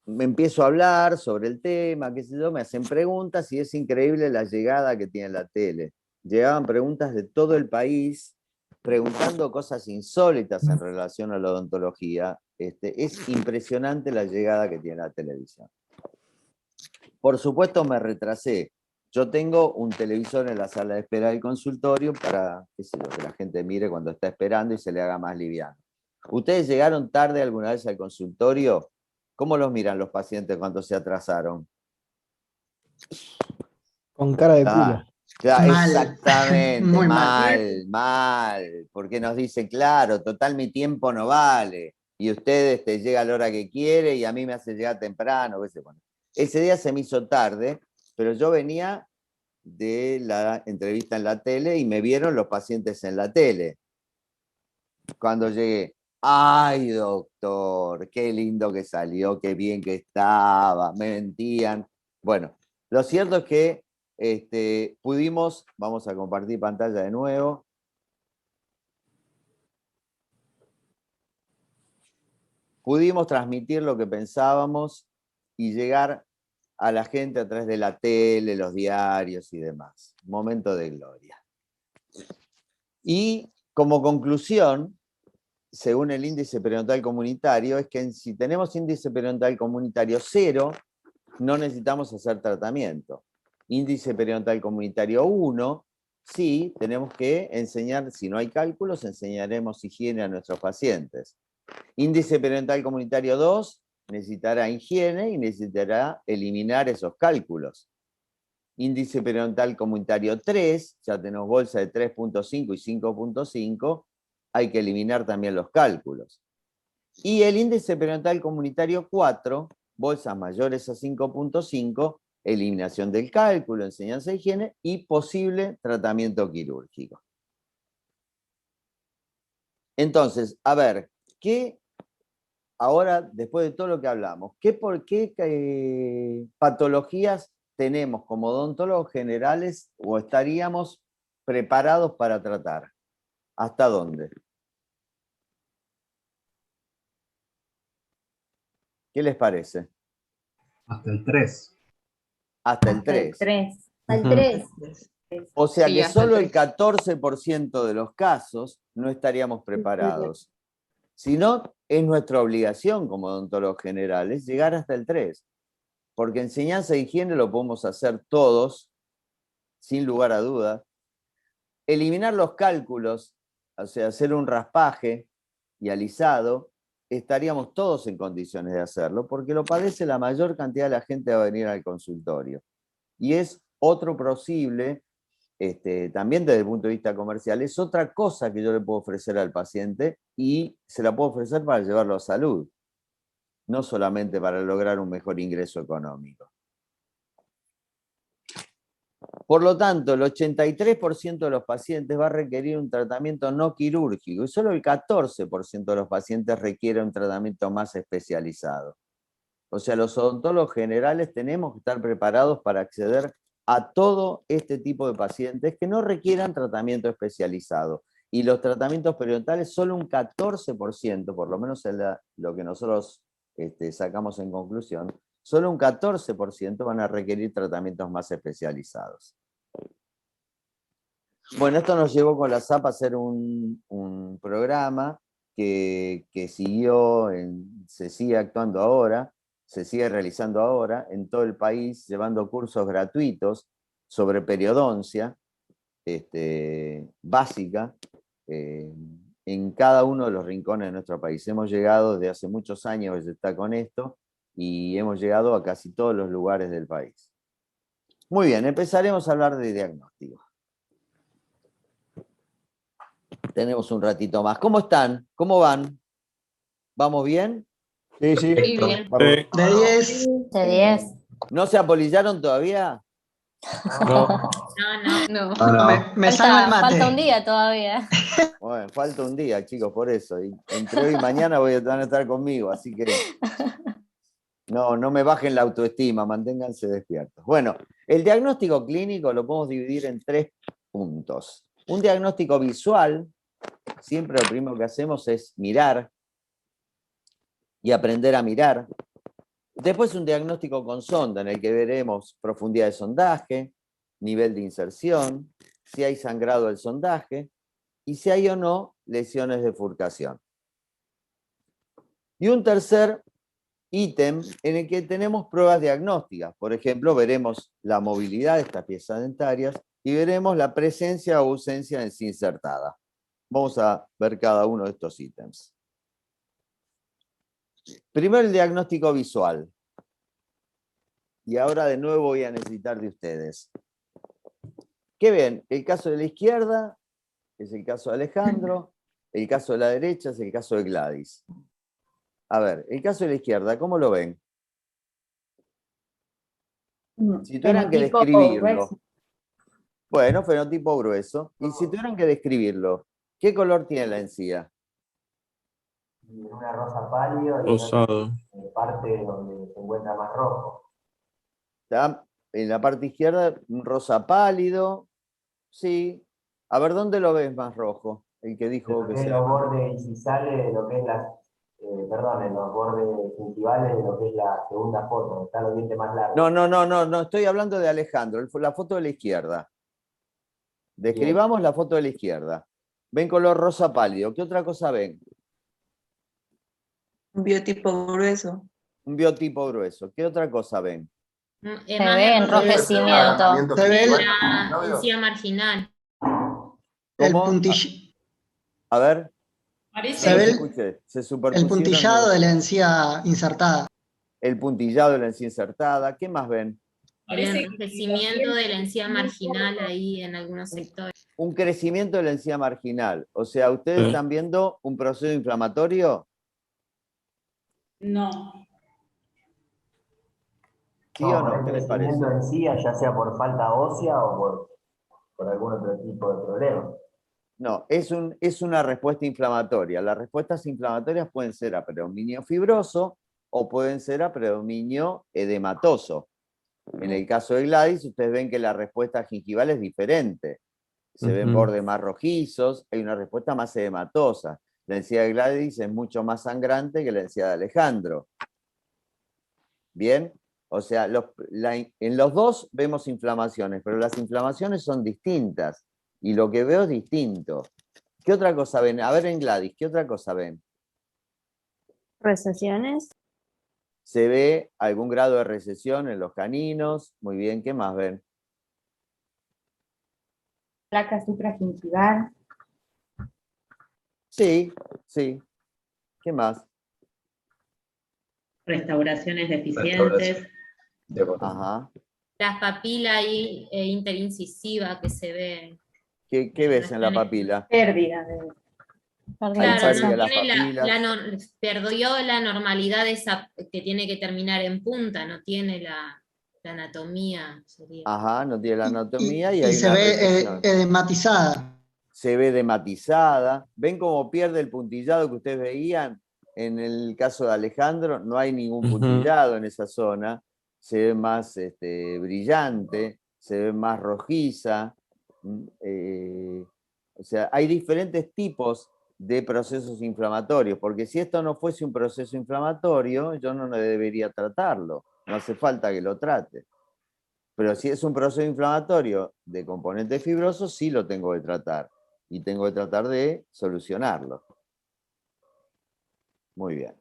Me empiezo a hablar sobre el tema, qué sé yo, me hacen preguntas y es increíble la llegada que tiene la tele. Llegaban preguntas de todo el país, preguntando cosas insólitas en relación a la odontología. Es impresionante la llegada que tiene la televisión. Por supuesto me retrasé. Yo tengo un televisor en la sala de espera del consultorio para qué sé yo, que la gente mire cuando está esperando y se le haga más liviano. ¿Ustedes llegaron tarde alguna vez al consultorio? ¿Cómo los miran los pacientes cuando se atrasaron? Con cara de culo. Mal. Exactamente, Muy mal, porque nos dicen, claro, total mi tiempo no vale, y usted llega a la hora que quiere y a mí me hace llegar temprano. Bueno, ese día se me hizo tarde, pero yo venía de la entrevista en la tele y me vieron los pacientes en la tele. Cuando llegué, ay doctor, qué lindo que salió, qué bien que estaba, me mentían. Bueno, lo cierto es que pudimos, vamos a compartir pantalla de nuevo. Pudimos transmitir lo que pensábamos y llegar a la gente a través de la tele, los diarios y demás. Momento de gloria. Y como conclusión, según el índice periodontal comunitario, es que si tenemos índice periodontal comunitario 0, no necesitamos hacer tratamiento. Índice periodontal comunitario 1, sí, tenemos que enseñar, si no hay cálculos, enseñaremos higiene a nuestros pacientes. Índice periodontal comunitario 2, necesitará higiene y necesitará eliminar esos cálculos. Índice periodontal comunitario 3, ya tenemos bolsa de 3.5 y 5.5, hay que eliminar también los cálculos. Y el índice periodontal comunitario 4, bolsas mayores a 5.5, eliminación del cálculo, enseñanza de higiene y posible tratamiento quirúrgico. Entonces, a ver, ahora, después de todo lo que hablamos, ¿qué patologías tenemos como odontólogos generales o estaríamos preparados para tratar? ¿Hasta dónde? ¿Qué les parece? Hasta el 3. Hasta el 3. Al 3. O sea Sí, que hasta el solo el 3. 14% de los casos no estaríamos preparados. Si no, es nuestra obligación como odontólogos generales llegar hasta el 3. Porque enseñanza de higiene lo podemos hacer todos, sin lugar a dudas. Eliminar los cálculos, o sea, hacer un raspaje y alisado, estaríamos todos en condiciones de hacerlo, porque lo padece la mayor cantidad de la gente que va a venir al consultorio. Y es otro posible, también desde el punto de vista comercial, es otra cosa que yo le puedo ofrecer al paciente y se la puedo ofrecer para llevarlo a salud. no solamente para lograr un mejor ingreso económico. Por lo tanto, el 83% de los pacientes va a requerir un tratamiento no quirúrgico y solo el 14% de los pacientes requiere un tratamiento más especializado. O sea, los odontólogos generales tenemos que estar preparados para acceder a todo este tipo de pacientes que no requieran tratamiento especializado. Y los tratamientos periodontales, solo un 14%, por lo menos es lo que nosotros sacamos en conclusión, solo un 14% van a requerir tratamientos más especializados. Bueno, esto nos llevó con la SAP a hacer un programa que siguió, se sigue actuando ahora, se sigue realizando ahora en todo el país, llevando cursos gratuitos sobre periodoncia básica en cada uno de los rincones de nuestro país. Hemos llegado desde hace muchos años que se está con esto y hemos llegado a casi todos los lugares del país. Muy bien, empezaremos a hablar de diagnóstico. Tenemos un ratito más. ¿Cómo están? ¿Cómo van? ¿Vamos bien? Sí, sí. Muy bien. De 10. De 10. ¿No se apolillaron todavía? No. No. Me salva el mate. Falta un día todavía. Bueno, falta un día, chicos, por eso. Y entre hoy y mañana van a estar conmigo, así que no me bajen la autoestima, manténganse despiertos. Bueno, el diagnóstico clínico lo podemos dividir en 3 puntos. Un diagnóstico visual, siempre lo primero que hacemos es mirar y aprender a mirar. Después un diagnóstico con sonda, en el que veremos profundidad de sondaje, nivel de inserción, si hay sangrado del sondaje, y si hay o no lesiones de bifurcación. Y un tercer ítem en el que tenemos pruebas diagnósticas. Por ejemplo, veremos la movilidad de estas piezas dentarias y veremos la presencia o ausencia de encía insertada. Vamos a ver cada uno de estos ítems. Primero el diagnóstico visual. Y ahora de nuevo voy a necesitar de ustedes. ¿Qué ven? El caso de la izquierda es el caso de Alejandro, el caso de la derecha es el caso de Gladys. A ver, el caso de la izquierda, ¿cómo lo ven? Si tuvieran que describirlo. Bueno, fenotipo grueso. Y si tuvieran que describirlo, ¿qué color tiene la encía? Una rosa pálido y Rosado. en parte donde se encuentra más rojo. ¿Está? En la parte izquierda, un rosa pálido. Sí. A ver, ¿dónde lo ves más rojo? El que dijo que En los bordes incisales de lo que es en los bordes gingivales de lo que es la segunda foto, donde están los dientes más largos. No, estoy hablando de Alejandro, la foto de la izquierda. Describamos la foto de la izquierda. Ven color rosa pálido. ¿Qué otra cosa ven? Un biotipo grueso. Un biotipo grueso. ¿Qué otra cosa ven? Se ve enrojecimiento. Se ve la encía marginal. el puntillo. A ver. Se ve Se el superpusieron puntillado de la encía insertada. el puntillado de la encía insertada. ¿Qué más ven? El enrojecimiento de la encía marginal ahí en algunos sectores. Un crecimiento de la encía marginal. O sea, ¿ustedes están viendo un proceso inflamatorio? No. ¿Sí o no? ¿Qué les parece? Crecimiento de encía, ya sea por falta ósea o por algún otro tipo de problema. No, es una respuesta inflamatoria. Las respuestas inflamatorias pueden ser a predominio fibroso o pueden ser a predominio edematoso. En el caso de Gladys, ustedes ven que la respuesta gingival es diferente. Se ven bordes más rojizos, hay una respuesta más edematosa. La encía de Gladys es mucho más sangrante que la encía de Alejandro. ¿Bien? O sea, en los dos vemos inflamaciones, pero las inflamaciones son distintas. Y lo que veo es distinto. ¿Qué otra cosa ven? A ver en Gladys, ¿qué otra cosa ven? Recesiones. Se ve algún grado de recesión en los caninos. Muy bien, ¿qué más ven? Placa supragingival. Sí, sí. ¿Qué más? Restauraciones deficientes. Ajá. Las papilas ahí, interincisivas que se ven. ¿Qué ves en la papila? Pérdida de Claro, pérdida no de las tiene papilas. perdió la normalidad esa que tiene que terminar en punta, no tiene la anatomía. Sería. Ajá, no tiene la anatomía y Y hay se una ve recesión. edematizada. Se ve dematizada. ¿Ven cómo pierde el puntillado que ustedes veían? En el caso de Alejandro, no hay ningún puntillado en esa zona. Se ve más brillante, se ve más rojiza. O sea, hay diferentes tipos de procesos inflamatorios, porque si esto no fuese un proceso inflamatorio, yo no debería tratarlo. No hace falta que lo trate. Pero si es un proceso inflamatorio de componente fibroso, sí lo tengo que tratar. Y tengo que tratar de solucionarlo. Muy bien.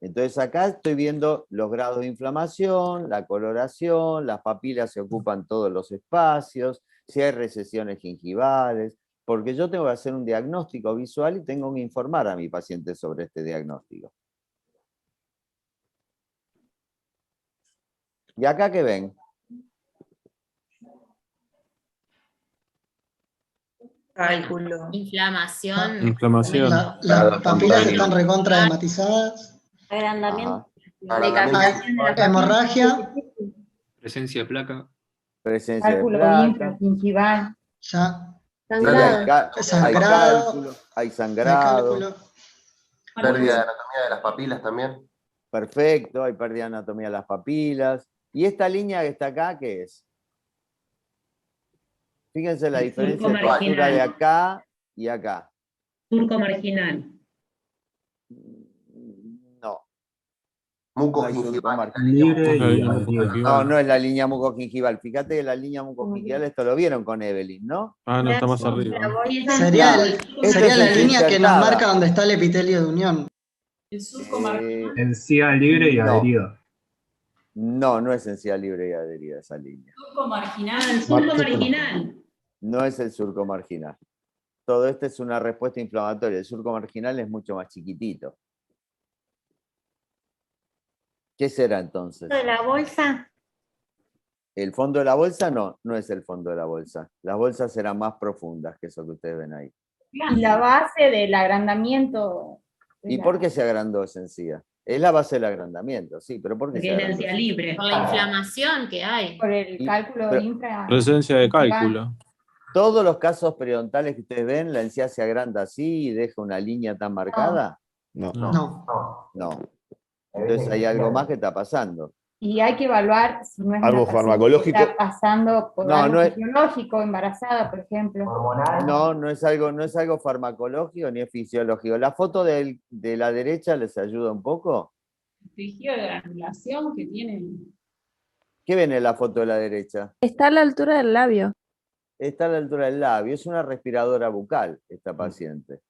Entonces acá estoy viendo los grados de inflamación, la coloración, las papilas se ocupan todos los espacios, si hay recesiones gingivales, porque yo tengo que hacer un diagnóstico visual y tengo que informar a mi paciente sobre este diagnóstico. ¿Y acá qué ven? Cálculo. Inflamación. Inflamación. Las papilas están recontra edematizadas. Agrandamiento. Hemorragia. Presencia de placa. Presencia de Cálculo placa. intragingival. Ya. Sí, hay cálculo, hay sangrado. Pérdida de anatomía de las papilas también. Perfecto, hay pérdida de anatomía de las papilas. ¿Y esta línea que está acá qué es? Fíjense la diferencia de textura de acá y acá. Surco marginal. No. Mucogingival. Libre y adherida. No, no es la línea mucogingival. Fíjate que la línea mucogingival, esto lo vieron con Evelyn, ¿no? Ah, no, está más arriba. Sería la es línea que nos insertada. marca donde está el epitelio de unión. Encía libre y no. adherida. No, no es encía libre y adherida esa línea. Surco marginal. El surco marginal. No es el surco marginal. Todo esto es una respuesta inflamatoria. El surco marginal es mucho más chiquitito. ¿Qué será entonces? ¿De la bolsa? El fondo de la bolsa no es el fondo de la bolsa. Las bolsas serán más profundas que eso que ustedes ven ahí. Y la base del agrandamiento. ¿Y por qué se agrandó esa encía? Es la base del agrandamiento, sí, pero ¿por qué Porque se es la agrandó? encía libre. Por la inflamación que hay. Por el cálculo pero- infra. Presencia de cálculo. ¿Todos los casos periodontales que ustedes ven, la encía se agranda así y deja una línea tan marcada? No. No. Entonces hay algo más que está pasando. Y hay que evaluar si no es ¿Algo una paciente farmacológico? que está pasando por No, algo no es- fisiológico, embarazada, por ejemplo. No es algo farmacológico ni es fisiológico. La foto de la derecha les ayuda un poco. Tejido de granulación que tiene. ¿Qué ven en la foto de la derecha? Está a la altura del labio. Está a la altura del labio, es una respiradora bucal esta paciente.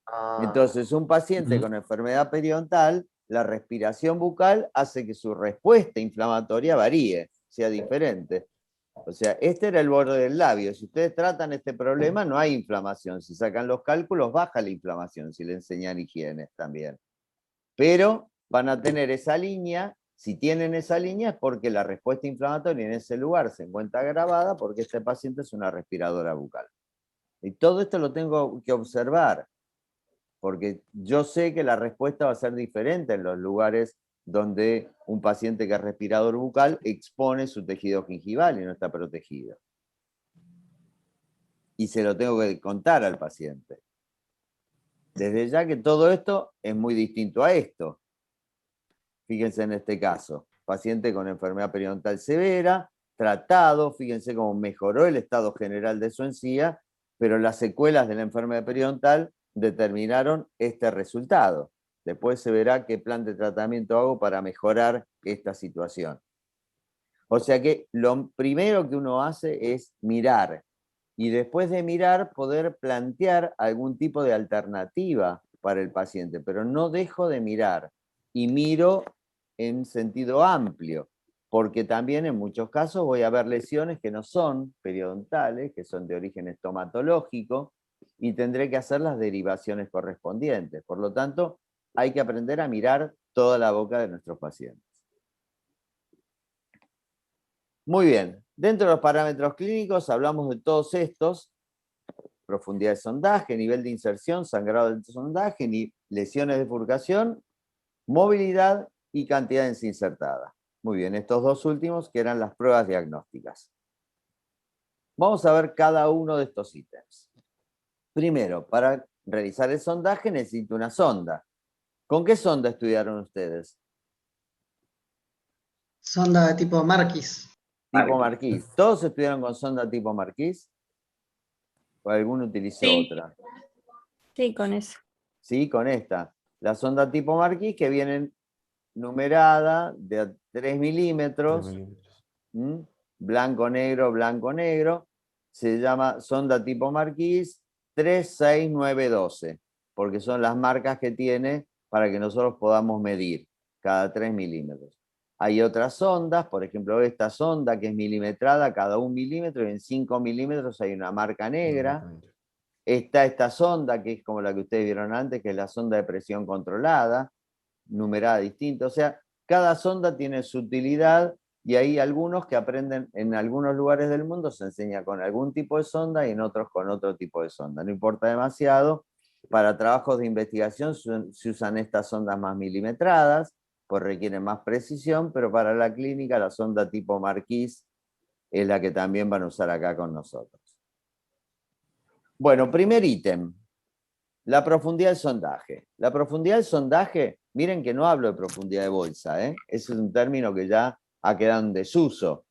Entonces, un paciente con enfermedad periodontal, la respiración bucal hace que su respuesta inflamatoria varíe, sea diferente. O sea, este era el borde del labio. Si ustedes tratan este problema, no hay inflamación. Si sacan los cálculos, baja la inflamación, si le enseñan higiene también. Pero van a tener esa línea. Si tienen esa línea es porque la respuesta inflamatoria en ese lugar se encuentra agravada porque este paciente es una respiradora bucal. Y todo esto lo tengo que observar, porque yo sé que la respuesta va a ser diferente en los lugares donde un paciente que es respirador bucal expone su tejido gingival y no está protegido. Y se lo tengo que contar al paciente. Desde ya que todo esto es muy distinto a esto. Fíjense en este caso, paciente con enfermedad periodontal severa, tratado, fíjense cómo mejoró el estado general de su encía, pero las secuelas de la enfermedad periodontal determinaron este resultado. Después se verá qué plan de tratamiento hago para mejorar esta situación. O sea que lo primero que uno hace es mirar, y después de mirar poder plantear algún tipo de alternativa para el paciente, pero no dejo de mirar. Y miro en sentido amplio, porque también en muchos casos voy a ver lesiones que no son periodontales, que son de origen estomatológico, y tendré que hacer las derivaciones correspondientes. Por lo tanto, hay que aprender a mirar toda la boca de nuestros pacientes. Muy bien, dentro de los parámetros clínicos hablamos de todos estos. profundidad de sondaje, nivel de inserción, sangrado del sondaje, lesiones de bifurcación, movilidad y cantidad insertada. Muy bien, estos dos últimos que eran las pruebas diagnósticas. Vamos a ver cada uno de estos ítems. Primero, para realizar el sondaje necesito una sonda. ¿Con qué sonda estudiaron ustedes? Sonda de tipo Marquis. Tipo Marquis. ¿Todos estudiaron con sonda tipo Marquis? ¿O alguno utilizó otra? Sí, con eso. Sí, con esta. La sonda tipo Marquis que viene numerada de 3 milímetros. Blanco, negro. Se llama sonda tipo Marquis 36912, porque son las marcas que tiene para que nosotros podamos medir cada 3 milímetros. Hay otras sondas, por ejemplo, esta sonda que es milimetrada cada 1 milímetro y en 5 milímetros hay una marca negra. Está esta sonda que es como la que ustedes vieron antes, que es la sonda de presión controlada, numerada distinta. O sea, cada sonda tiene su utilidad y hay algunos que aprenden en algunos lugares del mundo, se enseña con algún tipo de sonda y en otros con otro tipo de sonda. No importa demasiado. Para trabajos de investigación se usan estas sondas más milimetradas, pues requieren más precisión, pero para la clínica la sonda tipo Marquis es la que también van a usar acá con nosotros. Bueno, primer ítem, la profundidad del sondaje. La profundidad del sondaje, miren que no hablo de profundidad de bolsa, ¿eh? Ese es un término que ya ha quedado en desuso.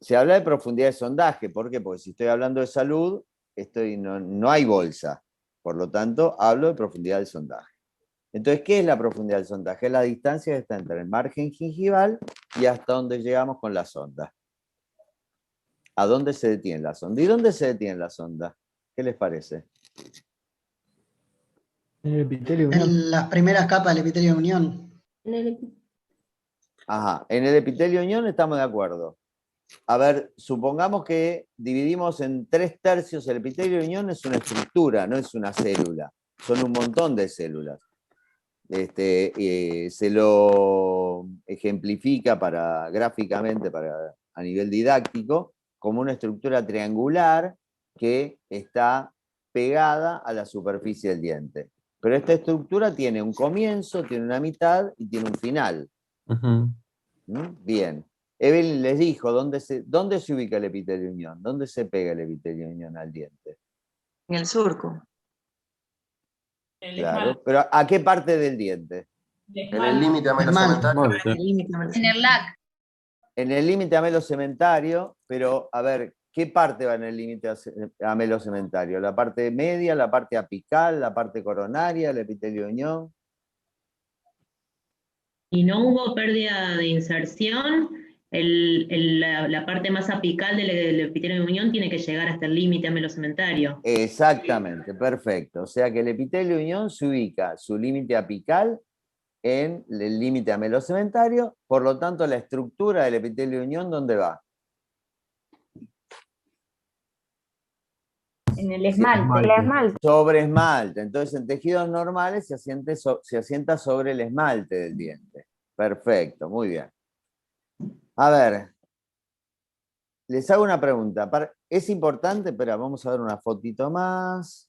Se habla de profundidad de sondaje, ¿por qué? Porque si estoy hablando de salud, no hay bolsa, por lo tanto hablo de profundidad del sondaje. Entonces, ¿qué es la profundidad del sondaje? Es la distancia que está entre el margen gingival y hasta donde llegamos con la sonda. ¿A dónde se detiene la sonda? ¿Y dónde se detiene la sonda? ¿Qué les parece? En el epitelio unión. En las primeras capas del epitelio de unión. Ajá, en el epitelio unión estamos de acuerdo. A ver, supongamos que dividimos en 3/3 el epitelio de unión, es una estructura, no es una célula. Son un montón de células. Se lo ejemplifica gráficamente a nivel didáctico como una estructura triangular que está pegada a la superficie del diente. Pero esta estructura tiene un comienzo, tiene una mitad y tiene un final. Bien. Evelyn les dijo dónde se ubica el epitelio unión, dónde se pega el epitelio unión al diente. En el surco. Claro, pero ¿a qué parte del diente? En el límite amelocementario. En el LAC. En el límite amelocementario, pero a ver, ¿qué parte va en el límite amelocementario? ¿La parte media, la parte apical, la parte coronaria, el epitelio unión? Y no hubo pérdida de inserción, la parte más apical del epitelio de unión tiene que llegar hasta el límite amelocementario. Exactamente, perfecto. O sea que el epitelio unión se ubica su límite apical en el límite amelocementario, por lo tanto la estructura del epitelio unión, ¿dónde va? En el esmalte. Sobre esmalte. Entonces en tejidos normales se asienta sobre el esmalte del diente. Perfecto, muy bien. A ver, les hago una pregunta. Es importante, pero vamos a ver una fotito más.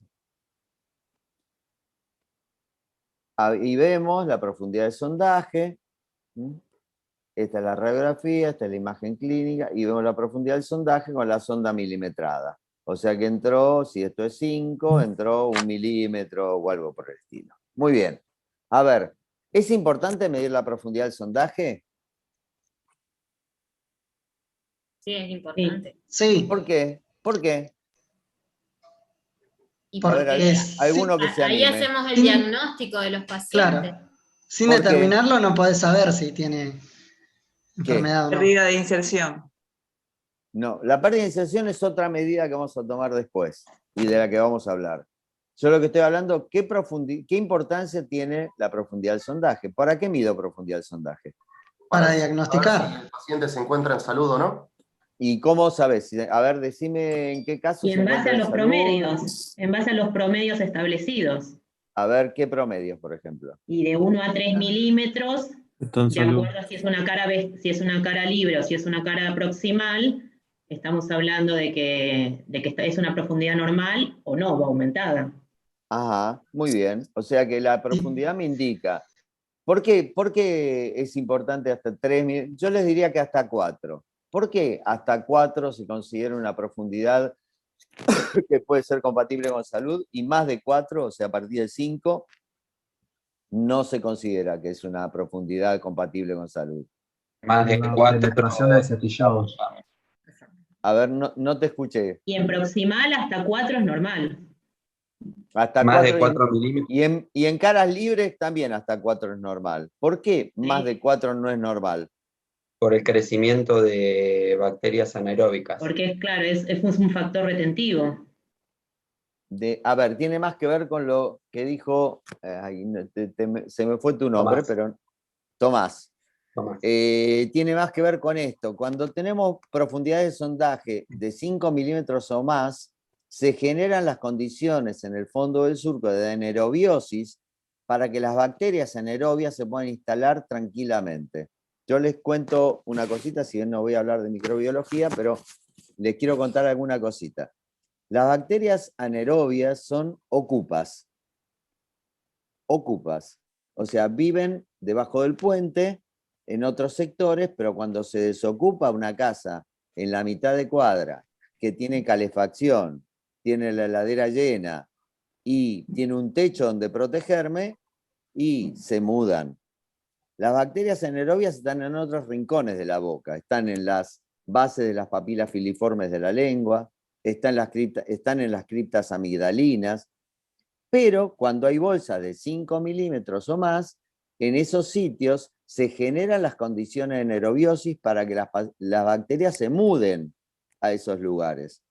Ahí vemos la profundidad del sondaje. Esta es la radiografía, esta es la imagen clínica, y vemos la profundidad del sondaje con la sonda milimetrada. O sea que entró, si esto es 5, entró 1 milímetro o algo por el estilo. Muy bien. A ver, ¿es importante medir la profundidad del sondaje? Sí, es importante. Sí. ¿Por qué? ¿Por qué? Y A ver, porque alguno que se ahí anime. hacemos el diagnóstico de los pacientes. Claro. Sin ¿Por qué? determinarlo no podés saber si tiene enfermedad o no. Pérdida de inserción. No, la pérdida de inserción es otra medida que vamos a tomar después y de la que vamos a hablar. Yo lo que estoy hablando, ¿qué importancia tiene la profundidad del sondaje? ¿Para qué mido profundidad del sondaje? Para ver diagnosticar. si el paciente se encuentra en salud o no. ¿Y cómo sabes? A ver, decime en qué caso Y se en base encuentra a en los salud. promedios, en base a los promedios establecidos. A ver, ¿qué promedios, por ejemplo? Y de 1 a 3 milímetros, Está en de salud. acuerdo a si es una cara libre o si es una cara proximal, estamos hablando de que es una profundidad normal o no, o aumentada. Ajá, muy bien. O sea que la profundidad me indica. ¿Por qué es importante hasta 3? Yo les diría que hasta 4. ¿Por qué hasta 4 se considera una profundidad que puede ser compatible con salud y más de 4, o sea, a partir de 5, no se considera que es una profundidad compatible con salud? Más de La 4. penetración del cepillado. A ver, no te escuché. Y en proximal hasta 4 es normal. Hasta Más de 4 4 milímetros. y en caras libres también hasta 4 es normal. ¿Por qué más de 4 no es normal? Por el crecimiento de bacterias anaeróbicas. Porque, claro, es un factor retentivo. A ver, tiene más que ver con lo que dijo, se me fue tu nombre, Tomás. pero Tomás. Tiene más que ver con esto. Cuando tenemos profundidades de sondaje de 5 milímetros o más, se generan las condiciones en el fondo del surco de anaerobiosis para que las bacterias anaerobias se puedan instalar tranquilamente. Yo les cuento una cosita, si bien no voy a hablar de microbiología, pero les quiero contar alguna cosita. Las bacterias anaerobias son ocupas. Ocupas. O sea, viven debajo del puente, en otros sectores, pero cuando se desocupa una casa en la mitad de cuadra, que tiene calefacción, tiene la heladera llena y tiene un techo donde protegerme, y se mudan. Las bacterias anaerobias están en otros rincones de la boca, están en las bases de las papilas filiformes de la lengua, están en las criptas amigdalinas, pero cuando hay bolsas de 5 milímetros o más, en esos sitios se generan las condiciones de anaerobiosis para que las bacterias se muden a esos lugares.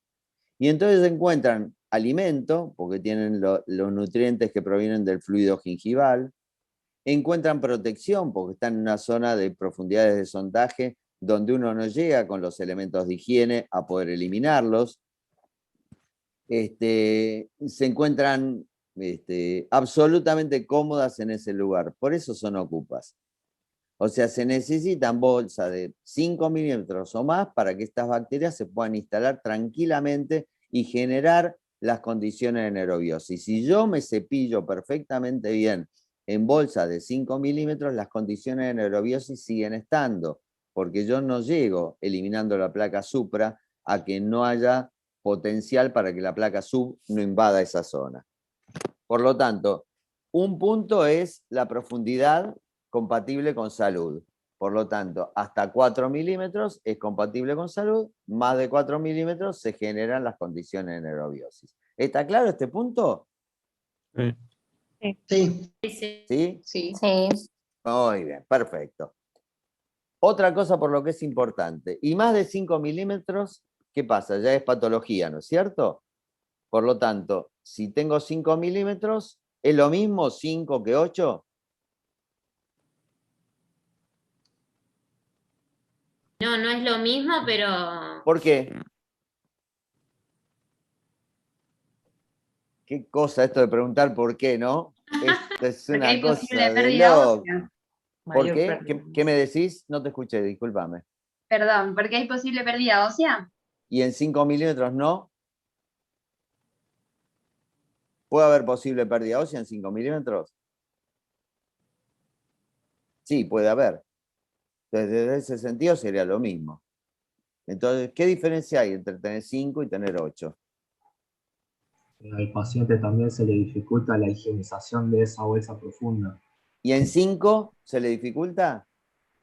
Y entonces encuentran alimento, porque tienen los nutrientes que provienen del fluido gingival, encuentran protección, porque están en una zona de profundidades de sondaje donde uno no llega con los elementos de higiene a poder eliminarlos. Se encuentran absolutamente cómodas en ese lugar, por eso son ocupas. O sea, se necesitan bolsas de 5 milímetros o más para que estas bacterias se puedan instalar tranquilamente y generar las condiciones de anaerobiosis. Si yo me cepillo perfectamente bien en bolsas de 5 milímetros, las condiciones de anaerobiosis siguen estando, porque yo no llego, eliminando la placa supra, a que no haya potencial para que la placa sub no invada esa zona. Por lo tanto, un punto es la profundidad compatible con salud. Por lo tanto, hasta 4 milímetros es compatible con salud, más de 4 milímetros se generan las condiciones de anaerobiosis. ¿Está claro este punto? Sí. ¿Sí? Sí. Muy bien, perfecto. Otra cosa por lo que es importante, y más de 5 milímetros, ¿qué pasa? Ya es patología, ¿no es cierto? Por lo tanto, si tengo 5 milímetros, ¿es lo mismo 5 que 8? No, no es lo mismo, pero ¿Por qué? Qué cosa esto de preguntar por qué, ¿no? Esto es Porque una hay posible cosa de pérdida loco. ósea. ¿Por qué? ¿Qué me decís? No te escuché, discúlpame. Perdón, porque hay posible pérdida ósea. ¿Y en 5 milímetros no? ¿Puede haber posible pérdida ósea en 5 milímetros? Sí, puede haber. Entonces, desde ese sentido sería lo mismo. Entonces, ¿qué diferencia hay entre tener 5 y tener 8? Al paciente también se le dificulta la higienización de esa bolsa profunda. ¿Y en 5 se le dificulta?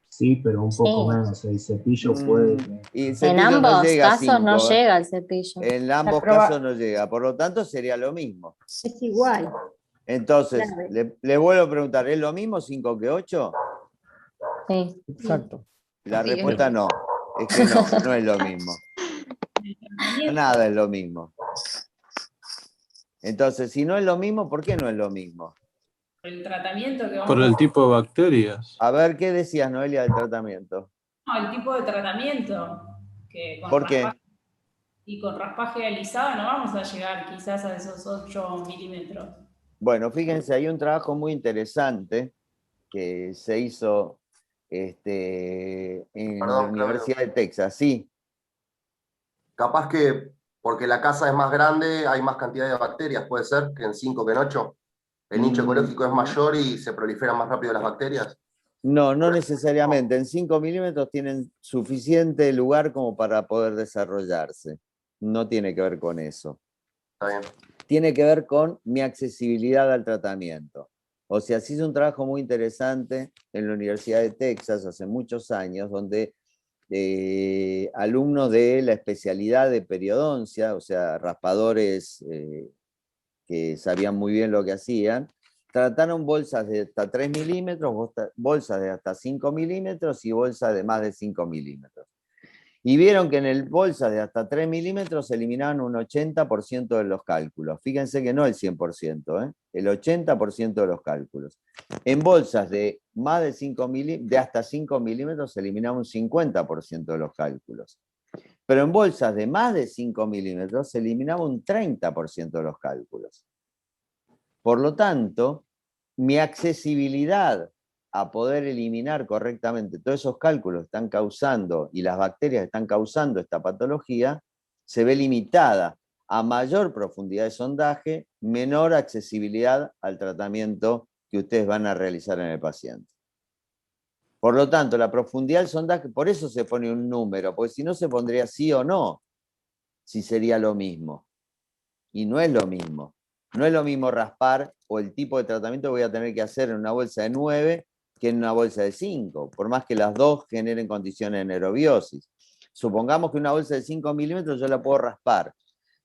Sí, pero un poco menos. El cepillo puede... Y el En cepillo no ambos llega a casos no 5, ¿eh? llega el cepillo. En ambos casos no llega, por lo tanto sería lo mismo. Es igual. Entonces, Claro. le vuelvo a preguntar, ¿es lo mismo 5 que 8? Sí. Exacto. La Sí, respuesta no, es que no es lo mismo. Nada es lo mismo. Entonces, si no es lo mismo, ¿por qué no es lo mismo? El tratamiento que vamos Por el tipo de bacterias. A ver, ¿qué decías, Noelia, del tratamiento? No, el tipo de tratamiento. Que con ¿Por qué? y con raspaje alisado no vamos a llegar quizás a esos 8 milímetros. Bueno, fíjense, hay un trabajo muy interesante que se hizo en la Perdón, Universidad de Texas, sí. Capaz que porque la casa es más grande, hay más cantidad de bacterias, puede ser, que en 5 que en 8. El nicho ecológico es mayor y se proliferan más rápido las bacterias. No, no necesariamente. En 5 milímetros tienen suficiente lugar como para poder desarrollarse. No tiene que ver con eso. Está bien. Tiene que ver con mi accesibilidad al tratamiento. O sea, se hizo un trabajo muy interesante en la Universidad de Texas hace muchos años, donde alumnos de la especialidad de periodoncia, o sea, raspadores que sabían muy bien lo que hacían, trataron bolsas de hasta 3 milímetros, bolsas de hasta 5 milímetros y bolsas de más de 5 milímetros. Y vieron que en el bolsa de hasta 3 milímetros se eliminaban un 80% de los cálculos. Fíjense que no el 100%, el 80% de los cálculos. En bolsas de más de 5 de hasta 5 milímetros se eliminaba un 50% de los cálculos. Pero en bolsas de más de 5 milímetros se eliminaba un 30% de los cálculos. Por lo tanto, mi accesibilidad a poder eliminar correctamente todos esos cálculos que están causando y las bacterias que están causando esta patología se ve limitada a mayor profundidad de sondaje, menor accesibilidad al tratamiento que ustedes van a realizar en el paciente. Por lo tanto, la profundidad del sondaje, por eso se pone un número, porque si no se pondría sí o no, si sería lo mismo. Y no es lo mismo. No es lo mismo raspar o el tipo de tratamiento que voy a tener que hacer en una bolsa de 9 que en una bolsa de 5, por más que las dos generen condiciones de nerobiosis. Supongamos que una bolsa de 5 milímetros yo la puedo raspar.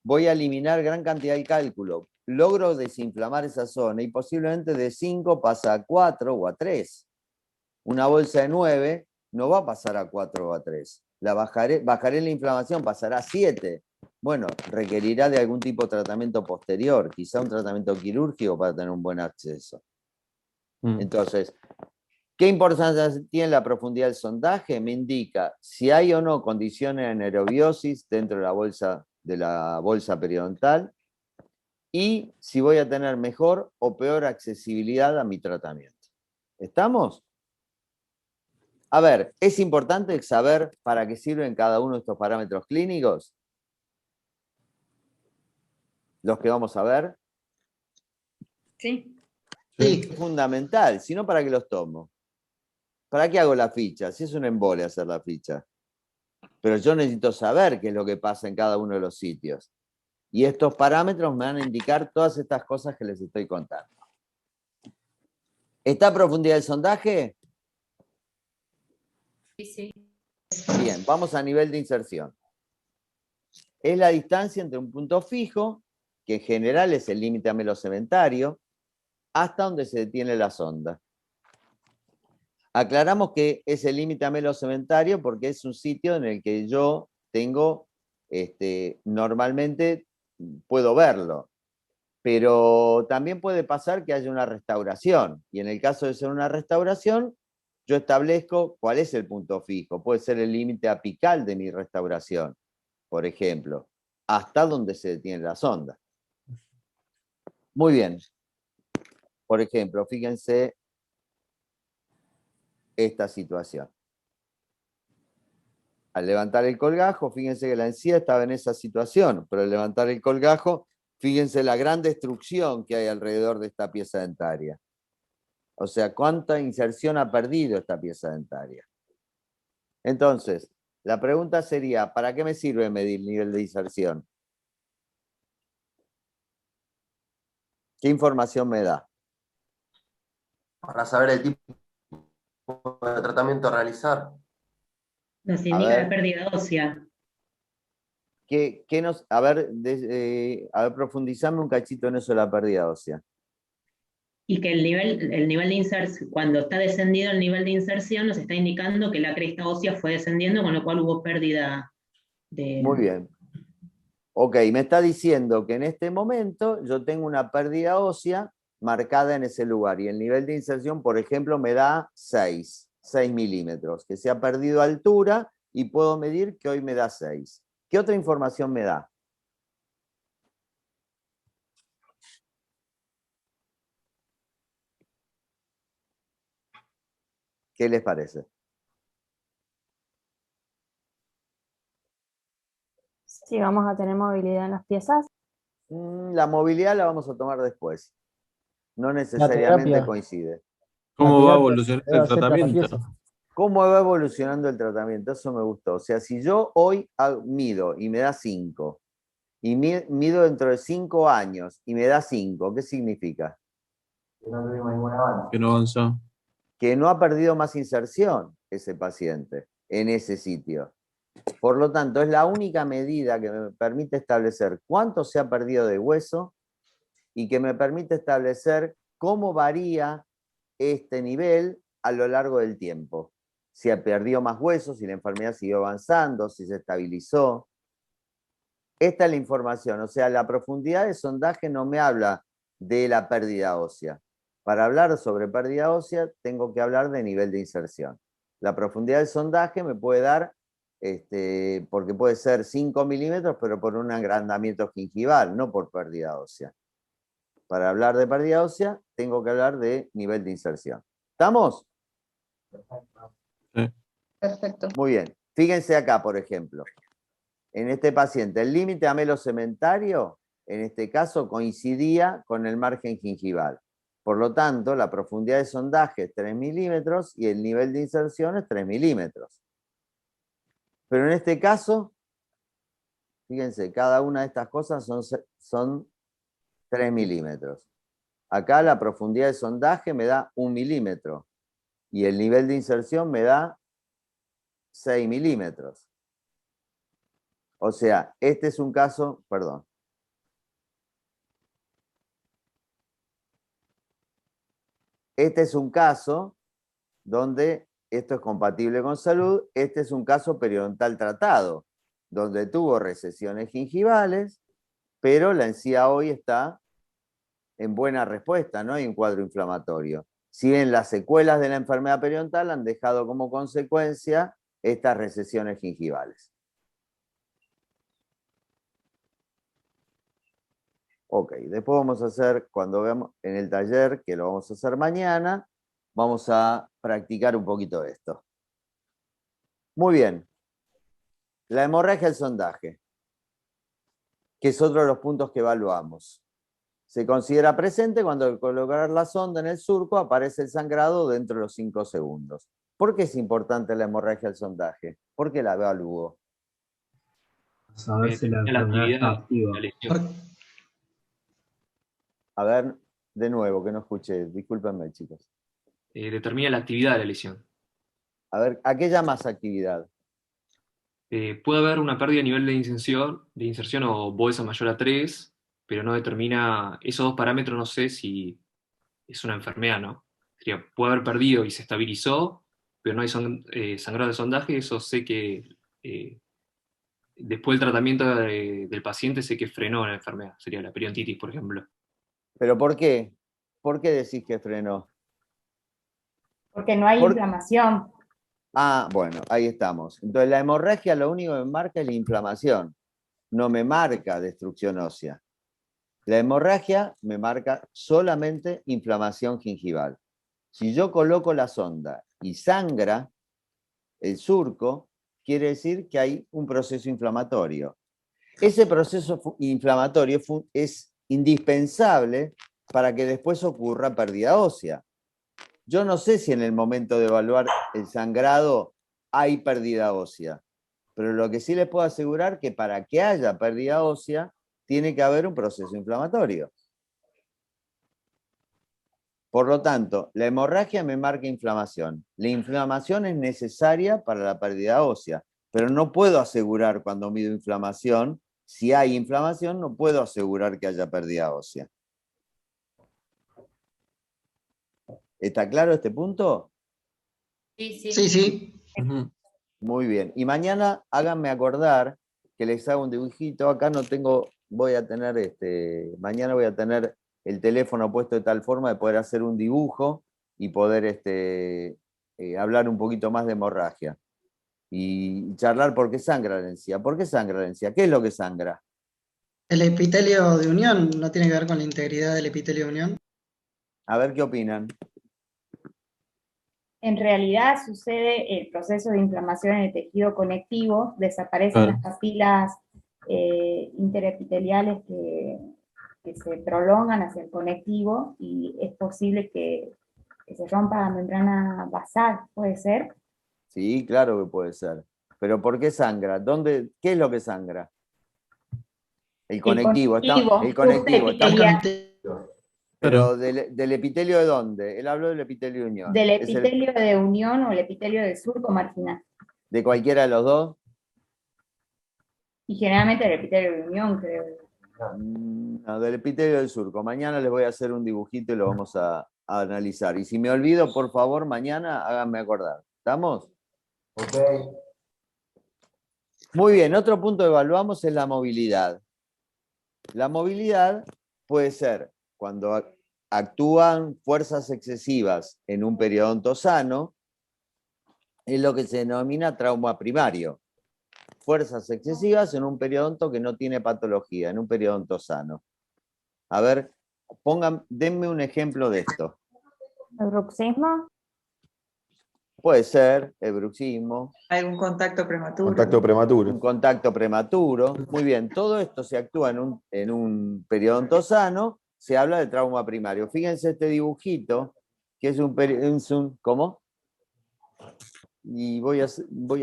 Voy a eliminar gran cantidad de cálculo. Logro desinflamar esa zona y posiblemente de 5 pasa a 4 o a 3. Una bolsa de 9 no va a pasar a 4 o a 3. Bajaré la inflamación, pasará a 7. Bueno, requerirá de algún tipo de tratamiento posterior, quizá un tratamiento quirúrgico para tener un buen acceso. Entonces, ¿qué importancia tiene la profundidad del sondaje? Me indica si hay o no condiciones de nerobiosis dentro de la bolsa periodontal y si voy a tener mejor o peor accesibilidad a mi tratamiento. ¿Estamos? A ver, ¿es importante saber para qué sirven cada uno de estos parámetros clínicos? Los que vamos a ver. Sí. Sí. Es fundamental, si no, ¿para qué los tomo? ¿Para qué hago la ficha? Si es un embole hacer la ficha. Pero yo necesito saber qué es lo que pasa en cada uno de los sitios. Y estos parámetros me van a indicar todas estas cosas que les estoy contando. ¿Está a profundidad del sondaje? Sí. Bien, vamos a nivel de inserción. Es la distancia entre un punto fijo, que en general es el límite amelocementario, hasta donde se detiene la sonda. Aclaramos que es el límite amelocementario porque es un sitio en el que yo tengo, normalmente puedo verlo, pero también puede pasar que haya una restauración, y en el caso de ser una restauración, yo establezco cuál es el punto fijo, puede ser el límite apical de mi restauración, por ejemplo, hasta donde se detiene la sonda. Muy bien. Por ejemplo, fíjense esta situación. Al levantar el colgajo, fíjense que la encía estaba en esa situación, pero al levantar el colgajo, fíjense la gran destrucción que hay alrededor de esta pieza dentaria. O sea, cuánta inserción ha perdido esta pieza dentaria. Entonces, la pregunta sería, ¿para qué me sirve medir el nivel de inserción? ¿Qué información me da? Para saber el tipo de tratamiento a realizar. Nos A indica la ver. pérdida ósea. A ver, profundizame un cachito en eso de la pérdida ósea. Y que el nivel de inserción, cuando está descendido el nivel de inserción, nos está indicando que la cresta ósea fue descendiendo, con lo cual hubo pérdida de... Muy bien. Ok, me está diciendo que en este momento yo tengo una pérdida ósea marcada en ese lugar y el nivel de inserción, por ejemplo, me da 6 milímetros, que se ha perdido altura y puedo medir que hoy me da 6. ¿Qué otra información me da? ¿Qué les parece? Sí, vamos a tener movilidad en las piezas. La movilidad la vamos a tomar después. No necesariamente terapia. coincide. ¿Cómo va terapia evolucionando debe el hacer a la tratamiento? pieza. ¿Cómo va evolucionando el tratamiento? Eso me gustó. O sea, si yo hoy mido y me da 5, y mido dentro de 5 años y me da 5, ¿qué significa? Que no tuvimos ningún avance. Que no avanzó. Que no ha perdido más inserción ese paciente en ese sitio. Por lo tanto, es la única medida que me permite establecer cuánto se ha perdido de hueso y que me permite establecer cómo varía este nivel a lo largo del tiempo. Si ha perdido más huesos, si la enfermedad siguió avanzando, si se estabilizó. Esta es la información, o sea, la profundidad de sondaje no me habla de la pérdida ósea. Para hablar sobre pérdida ósea, tengo que hablar de nivel de inserción. La profundidad del sondaje me puede dar, porque puede ser 5 milímetros, pero por un agrandamiento gingival, no por pérdida ósea. Para hablar de pérdida ósea, tengo que hablar de nivel de inserción. ¿Estamos? Sí. Perfecto. Muy bien. Fíjense acá, por ejemplo. En este paciente, el límite amelocementario, en este caso, coincidía con el margen gingival. Por lo tanto, la profundidad de sondaje es 3 milímetros y el nivel de inserción es 3 milímetros. Pero en este caso, fíjense, cada una de estas cosas son 3 milímetros. Acá la profundidad de sondaje me da 1 milímetro y el nivel de inserción me da 6 milímetros. O sea, este es un caso, perdón. Este es un caso donde esto es compatible con salud. Este es un caso periodontal tratado, donde tuvo recesiones gingivales, pero la encía hoy está en buena respuesta, no hay un cuadro inflamatorio. Si bien las secuelas de la enfermedad periodontal han dejado como consecuencia estas recesiones gingivales. Ok, después vamos a hacer, cuando veamos en el taller, que lo vamos a hacer mañana, vamos a practicar un poquito esto. Muy bien. La hemorragia del sondaje, que es otro de los puntos que evaluamos. Se considera presente cuando al colocar la sonda en el surco aparece el sangrado dentro de los 5 segundos. ¿Por qué es importante la hemorragia del sondaje? ¿Por qué la evalúo? Saber si la La enfermedad está actividad, activa. la lesión. A ver, de nuevo, que no escuché. Discúlpenme, chicos. Determina la actividad de la lesión. A ver, ¿a qué llamas actividad? Puede haber una pérdida a nivel de inserción o bolsa mayor a 3, pero no determina, esos dos parámetros no sé si es una enfermedad, ¿no? Sería, puede haber perdido y se estabilizó, pero no hay sangrado de sondaje, eso sé que después del tratamiento del paciente sé que frenó la enfermedad, sería la periodontitis, por ejemplo. ¿Pero por qué? ¿Por qué decís que frenó? Porque no hay inflamación. Ah, bueno, ahí estamos. Entonces la hemorragia lo único que me marca es la inflamación, no me marca destrucción ósea. La hemorragia me marca solamente inflamación gingival. Si yo coloco la sonda y sangra el surco, quiere decir que hay un proceso inflamatorio. Ese proceso inflamatorio es indispensable para que después ocurra pérdida ósea. Yo no sé si en el momento de evaluar el sangrado hay pérdida ósea, pero lo que sí les puedo asegurar es que para que haya pérdida ósea tiene que haber un proceso inflamatorio. Por lo tanto, la hemorragia me marca inflamación. La inflamación es necesaria para la pérdida ósea, pero no puedo asegurar cuando mido inflamación, si hay inflamación, no puedo asegurar que haya pérdida ósea. ¿Está claro este punto? Sí, sí. Sí, sí. Muy bien. Y mañana háganme acordar que les hago un dibujito. Acá no tengo, mañana voy a tener el teléfono puesto de tal forma de poder hacer un dibujo y poder hablar un poquito más de hemorragia. Y charlar por qué sangra la encía. ¿Por qué sangra la encía? ¿Qué es lo que sangra? El epitelio de unión no tiene que ver con la integridad del epitelio de unión. A ver qué opinan. En realidad sucede el proceso de inflamación en el tejido conectivo, desaparecen las papilas interepiteliales que se prolongan hacia el conectivo y es posible que se rompa la membrana basal, ¿puede ser? Sí, claro que puede ser. Pero ¿por qué sangra? ¿Qué es lo que sangra? El conectivo. El conectivo. Pero ¿del epitelio de dónde? Él habló del epitelio de unión. Del epitelio de unión o el epitelio del surco marginal. ¿De cualquiera de los dos? Y generalmente el epitelio de unión, creo. No, del epitelio del surco. Mañana les voy a hacer un dibujito y lo vamos a analizar. Y si me olvido, por favor, mañana háganme acordar. ¿Estamos? Ok. Muy bien, otro punto que evaluamos es la movilidad. La movilidad puede ser cuando actúan fuerzas excesivas en un periodonto sano, es lo que se denomina trauma primario. Fuerzas excesivas en un periodonto que no tiene patología, en un periodonto sano. A ver, denme un ejemplo de esto. ¿El bruxismo? Puede ser el bruxismo. ¿Algún contacto prematuro? Contacto prematuro. Un contacto prematuro. Muy bien, todo esto se actúa en un periodonto sano, se habla de trauma primario. Fíjense este dibujito, que es un ¿cómo? Y voy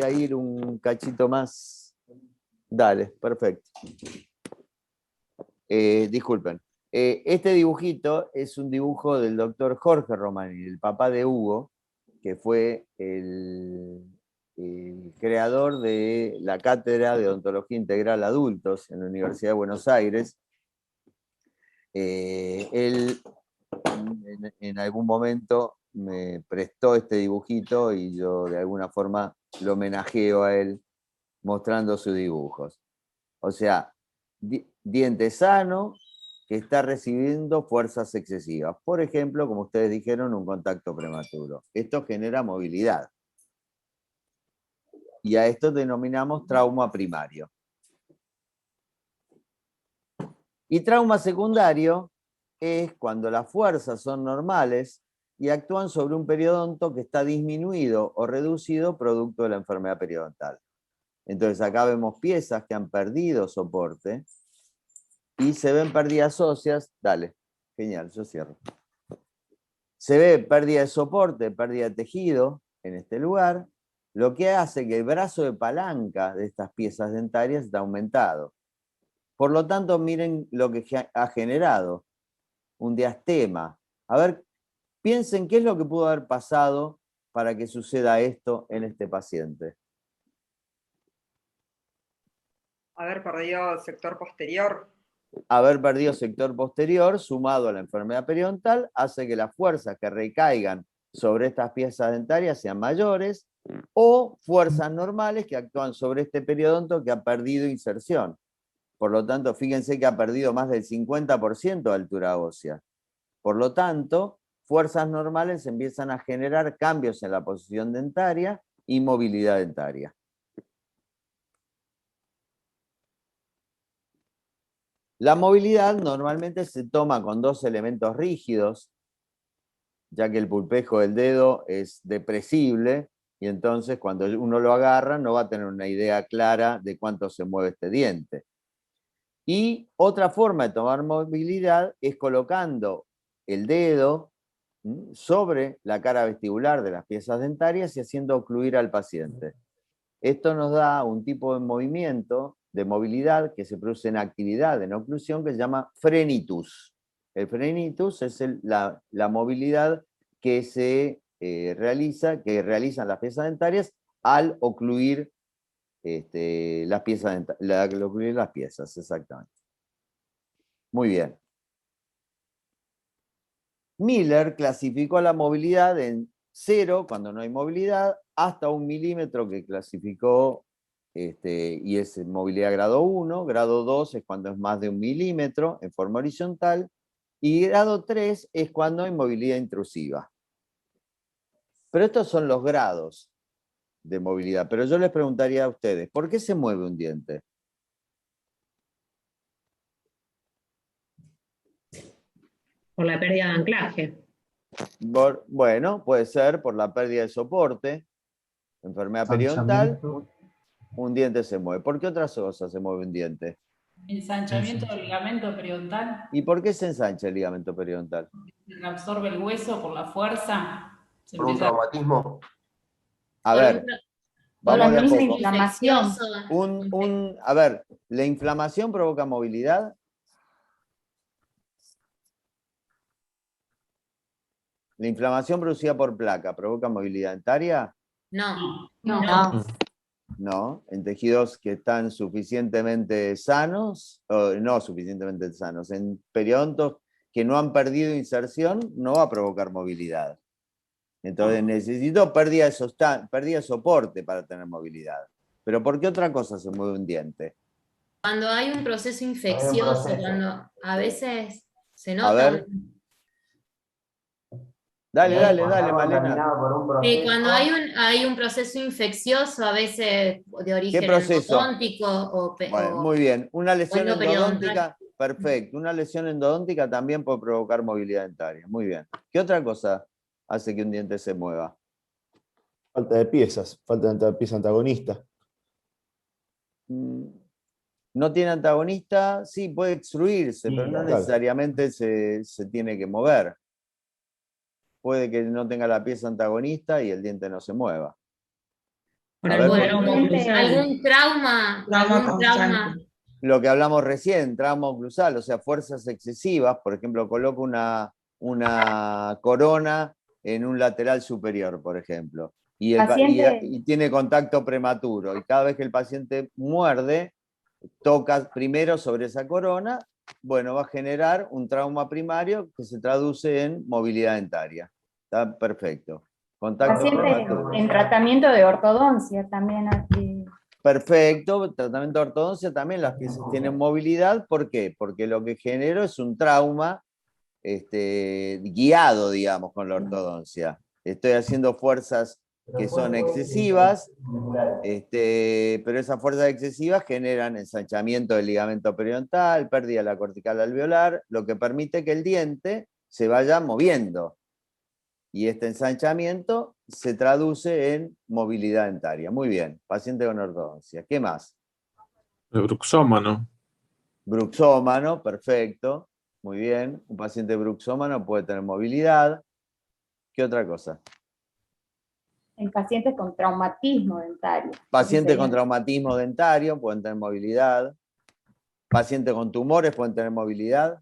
a ir un cachito más. Dale, perfecto. Disculpen. Este dibujito es un dibujo del doctor Jorge Romani, el papá de Hugo, que fue el creador de la Cátedra de Odontología Integral Adultos en la Universidad de Buenos Aires. Él en algún momento me prestó este dibujito y yo de alguna forma lo homenajeo a él mostrando sus dibujos. O sea, diente sano que está recibiendo fuerzas excesivas. Por ejemplo, como ustedes dijeron, un contacto prematuro. Esto genera movilidad. Y a esto denominamos trauma primario. Y trauma secundario es cuando las fuerzas son normales y actúan sobre un periodonto que está disminuido o reducido producto de la enfermedad periodontal. Entonces acá vemos piezas que han perdido soporte y se ven pérdidas óseas. Dale, genial, yo cierro. Se ve pérdida de soporte, pérdida de tejido en este lugar, lo que hace que el brazo de palanca de estas piezas dentarias está aumentado. Por lo tanto, miren lo que ha generado, un diastema. A ver, piensen qué es lo que pudo haber pasado para que suceda esto en este paciente. Haber perdido el sector posterior. Haber perdido sector posterior sumado a la enfermedad periodontal hace que las fuerzas que recaigan sobre estas piezas dentarias sean mayores o fuerzas normales que actúan sobre este periodonto que ha perdido inserción. Por lo tanto, fíjense que ha perdido más del 50% de altura ósea. Por lo tanto, fuerzas normales empiezan a generar cambios en la posición dentaria y movilidad dentaria. La movilidad normalmente se toma con dos elementos rígidos, ya que el pulpejo del dedo es depresible, y entonces cuando uno lo agarra no va a tener una idea clara de cuánto se mueve este diente. Y otra forma de tomar movilidad es colocando el dedo sobre la cara vestibular de las piezas dentarias y haciendo ocluir al paciente. Esto nos da un tipo de movimiento, de movilidad, que se produce en actividad, en oclusión, que se llama frenitus. El frenitus es la movilidad que se que realizan las piezas dentarias al ocluir las piezas, exactamente. Muy bien. Miller clasificó la movilidad en 0, cuando no hay movilidad, hasta 1 milímetro, que clasificó, y es movilidad grado 1, grado 2 es cuando es más de 1 milímetro en forma horizontal, y grado 3 es cuando hay movilidad intrusiva. Pero estos son los grados de movilidad. Pero yo les preguntaría a ustedes, ¿por qué se mueve un diente? Por la pérdida de anclaje. Bueno, puede ser por la pérdida de soporte, enfermedad periodontal, un diente se mueve. ¿Por qué otras cosas se mueve un diente? Ensanchamiento del ligamento periodontal, ¿Y por qué se ensancha el ligamento periodontal? se reabsorbe el hueso por la fuerza. Se ¿Por un empieza traumatismo? A ver, vamos de a Prolonga poco. inflamación. A ver, ¿la inflamación provoca movilidad? ¿La inflamación producida por placa provoca movilidad dentaria? No. No, en tejidos que están suficientemente sanos, o no suficientemente sanos, en periodontos que no han perdido inserción, no va a provocar movilidad. Entonces necesito pérdida de soporte para tener movilidad. Pero ¿por qué otra cosa se mueve un diente? Cuando hay un proceso infeccioso, cuando a veces se A nota ver. Dale, Malena. Sí, cuando hay un proceso infeccioso, a veces de origen proceso? endodóntico Bueno, muy bien. Una lesión o endodóntica, perfecto. Una lesión endodóntica también puede provocar movilidad dentaria. Muy bien. ¿Qué otra cosa hace que un diente se mueva? Falta de piezas, falta de pieza antagonista. No tiene antagonista, sí, puede extruirse, pero no necesariamente se tiene que mover. Puede que no tenga la pieza antagonista y el diente no se mueva. algún trauma. Lo que hablamos recién, trauma oclusal, o sea, fuerzas excesivas, por ejemplo, coloco una corona en un lateral superior, por ejemplo, y tiene contacto prematuro, y cada vez que el paciente muerde, toca primero sobre esa corona, bueno, va a generar un trauma primario que se traduce en movilidad dentaria. Está perfecto. Contacto prematuro. En tratamiento de ortodoncia también aquí. Perfecto, tratamiento de ortodoncia también las piezas tienen movilidad. ¿Por qué? Porque lo que generó es un trauma guiado, digamos, con la ortodoncia. Estoy haciendo fuerzas que son excesivas, pero esas fuerzas excesivas generan ensanchamiento del ligamento periodontal, pérdida de la cortical alveolar, lo que permite que el diente se vaya moviendo. Y este ensanchamiento se traduce en movilidad dentaria. Muy bien, paciente con ortodoncia. ¿Qué más? El bruxómano. Bruxómano, perfecto. Muy bien. Un paciente bruxómano puede tener movilidad. ¿Qué otra cosa? En pacientes con traumatismo dentario. Pacientes con traumatismo dentario pueden tener movilidad. Pacientes con tumores pueden tener movilidad.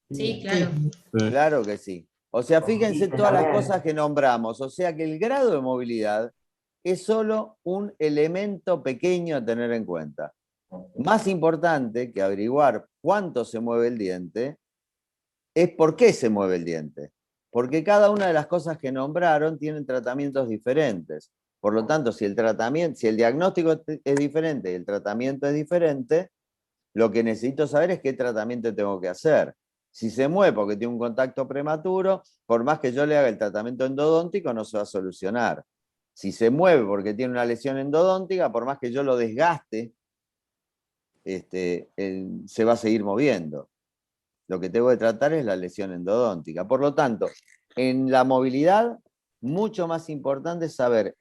Sí, claro. Claro que sí. O sea, fíjense todas las cosas que nombramos. O sea que el grado de movilidad es solo un elemento pequeño a tener en cuenta. Más importante que averiguar cuánto se mueve el diente es por qué se mueve el diente. Porque cada una de las cosas que nombraron tienen tratamientos diferentes. Por lo tanto, si el diagnóstico es diferente y el tratamiento es diferente, lo que necesito saber es qué tratamiento tengo que hacer. Si se mueve porque tiene un contacto prematuro, por más que yo le haga el tratamiento endodóntico, no se va a solucionar. Si se mueve porque tiene una lesión endodóntica, por más que yo lo desgaste, se va a seguir moviendo. Lo que tengo que tratar es la lesión endodóntica. Por lo tanto, en la movilidad, mucho más importante es saber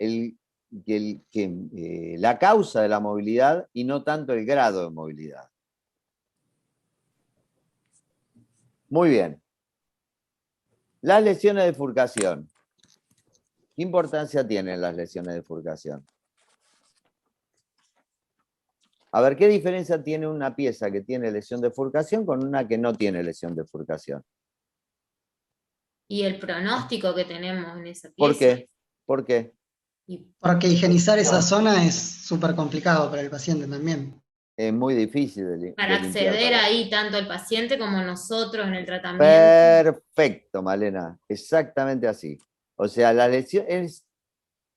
la causa de la movilidad y no tanto el grado de movilidad. Muy bien. Las lesiones de bifurcación. ¿Qué importancia tienen las lesiones de bifurcación? A ver, ¿qué diferencia tiene una pieza que tiene lesión de bifurcación con una que no tiene lesión de bifurcación? Y el pronóstico que tenemos en esa pieza. ¿Por qué? ¿Por qué? Porque higienizar esa zona es súper complicado para el paciente también. Es muy difícil para acceder ahí tanto el paciente como nosotros en el tratamiento. Perfecto, Malena, exactamente así. O sea, la lesión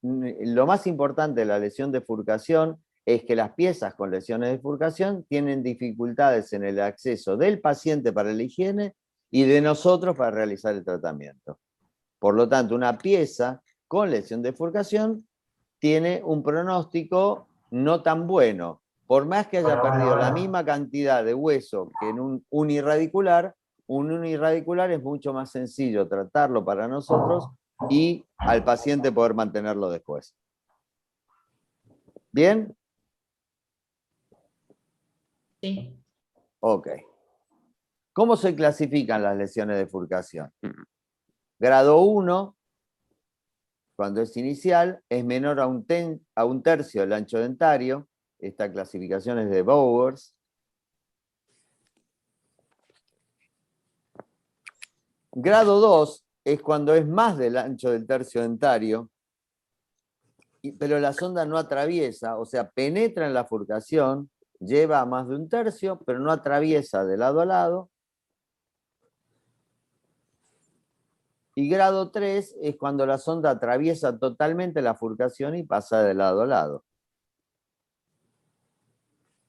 lo más importante de la lesión de bifurcación es que las piezas con lesiones de bifurcación tienen dificultades en el acceso del paciente para la higiene y de nosotros para realizar el tratamiento. Por lo tanto, una pieza con lesión de bifurcación tiene un pronóstico no tan bueno. Por más que haya perdido la misma cantidad de hueso que en un unirradicular es mucho más sencillo tratarlo para nosotros y al paciente poder mantenerlo después. ¿Bien? Sí. Ok. ¿Cómo se clasifican las lesiones de bifurcación? Grado 1, cuando es inicial, es menor a un tercio del ancho dentario. Esta clasificación es de Bowers. Grado 2 es cuando es más del ancho del tercio dentario, pero la sonda no atraviesa, o sea, penetra en la bifurcación, lleva a más de un tercio, pero no atraviesa de lado a lado. Y grado 3 es cuando la sonda atraviesa totalmente la bifurcación y pasa de lado a lado.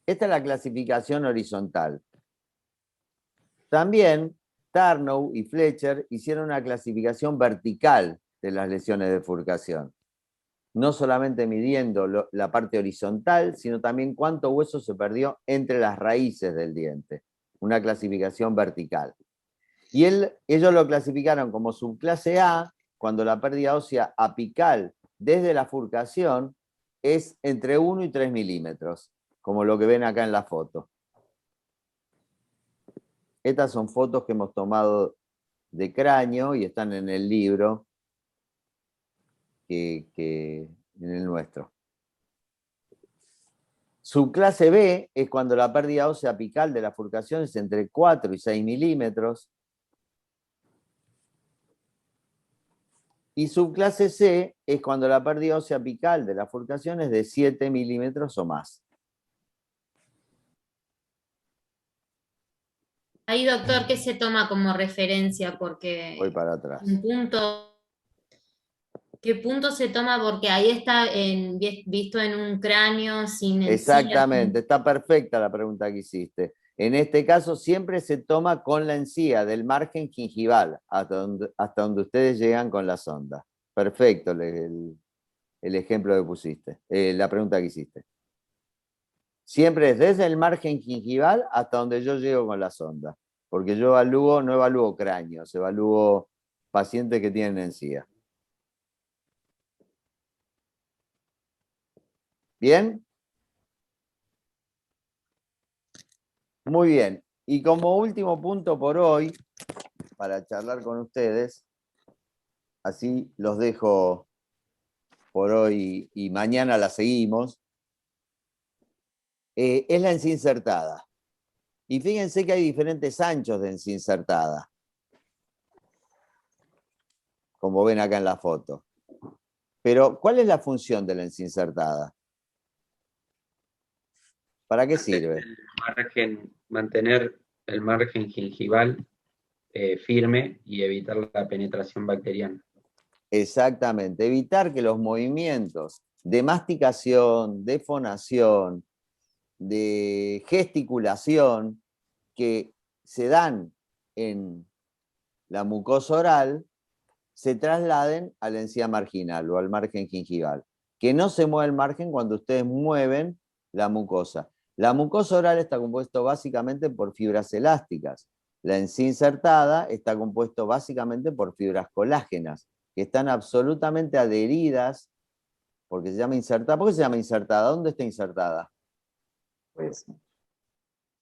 Esta es la clasificación horizontal. También Tarnow y Fletcher hicieron una clasificación vertical de las lesiones de bifurcación. No solamente midiendo la parte horizontal, sino también cuánto hueso se perdió entre las raíces del diente. Una clasificación vertical. Y ellos lo clasificaron como subclase A, cuando la pérdida ósea apical desde la bifurcación es entre 1 y 3 milímetros, como lo que ven acá en la foto. Estas son fotos que hemos tomado de cráneo y están en el libro, en el nuestro. Subclase B es cuando la pérdida ósea apical de la bifurcación es entre 4 y 6 milímetros. Y subclase C es cuando la pérdida ósea apical de la bifurcación es de 7 milímetros o más. Ahí, doctor, ¿qué se toma como referencia? Porque Voy para atrás. ¿Qué punto se toma? Porque ahí está visto en un cráneo sin encía. Exactamente, está perfecta la pregunta que hiciste. En este caso siempre se toma con la encía del margen gingival, hasta donde ustedes llegan con la sonda. Perfecto el ejemplo que pusiste, la pregunta que hiciste. Siempre es desde el margen gingival hasta donde yo llego con la sonda. Porque yo no evalúo cráneos, evalúo pacientes que tienen encía. ¿Bien? Muy bien. Y como último punto por hoy, para charlar con ustedes, así los dejo por hoy y mañana la seguimos, es la encinsertada. Y fíjense que hay diferentes anchos de encinsertada, como ven acá en la foto. Pero, ¿cuál es la función de la encinsertada? ¿Para qué sirve? Mantener el margen gingival firme y evitar la penetración bacteriana. Exactamente, evitar que los movimientos de masticación, de fonación, de gesticulación que se dan en la mucosa oral se trasladen a la encía marginal o al margen gingival. Que no se mueva el margen cuando ustedes mueven la mucosa. La mucosa oral está compuesta básicamente por fibras elásticas. La encía insertada está compuesta básicamente por fibras colágenas, que están absolutamente adheridas, porque se llama insertada. ¿Por qué se llama insertada? ¿Dónde está insertada? Pues,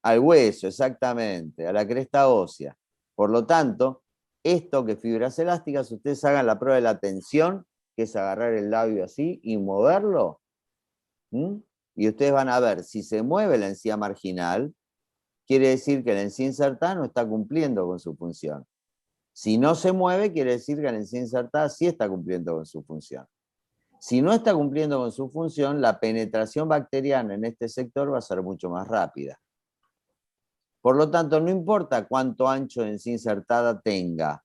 al hueso, exactamente, a la cresta ósea. Por lo tanto, esto que fibras elásticas, ustedes hagan la prueba de la tensión, que es agarrar el labio así y moverlo, y ustedes van a ver, si se mueve la encía marginal, quiere decir que la encía insertada no está cumpliendo con su función. Si no se mueve, quiere decir que la encía insertada sí está cumpliendo con su función. Si no está cumpliendo con su función, la penetración bacteriana en este sector va a ser mucho más rápida. Por lo tanto, no importa cuánto ancho de encía insertada tenga.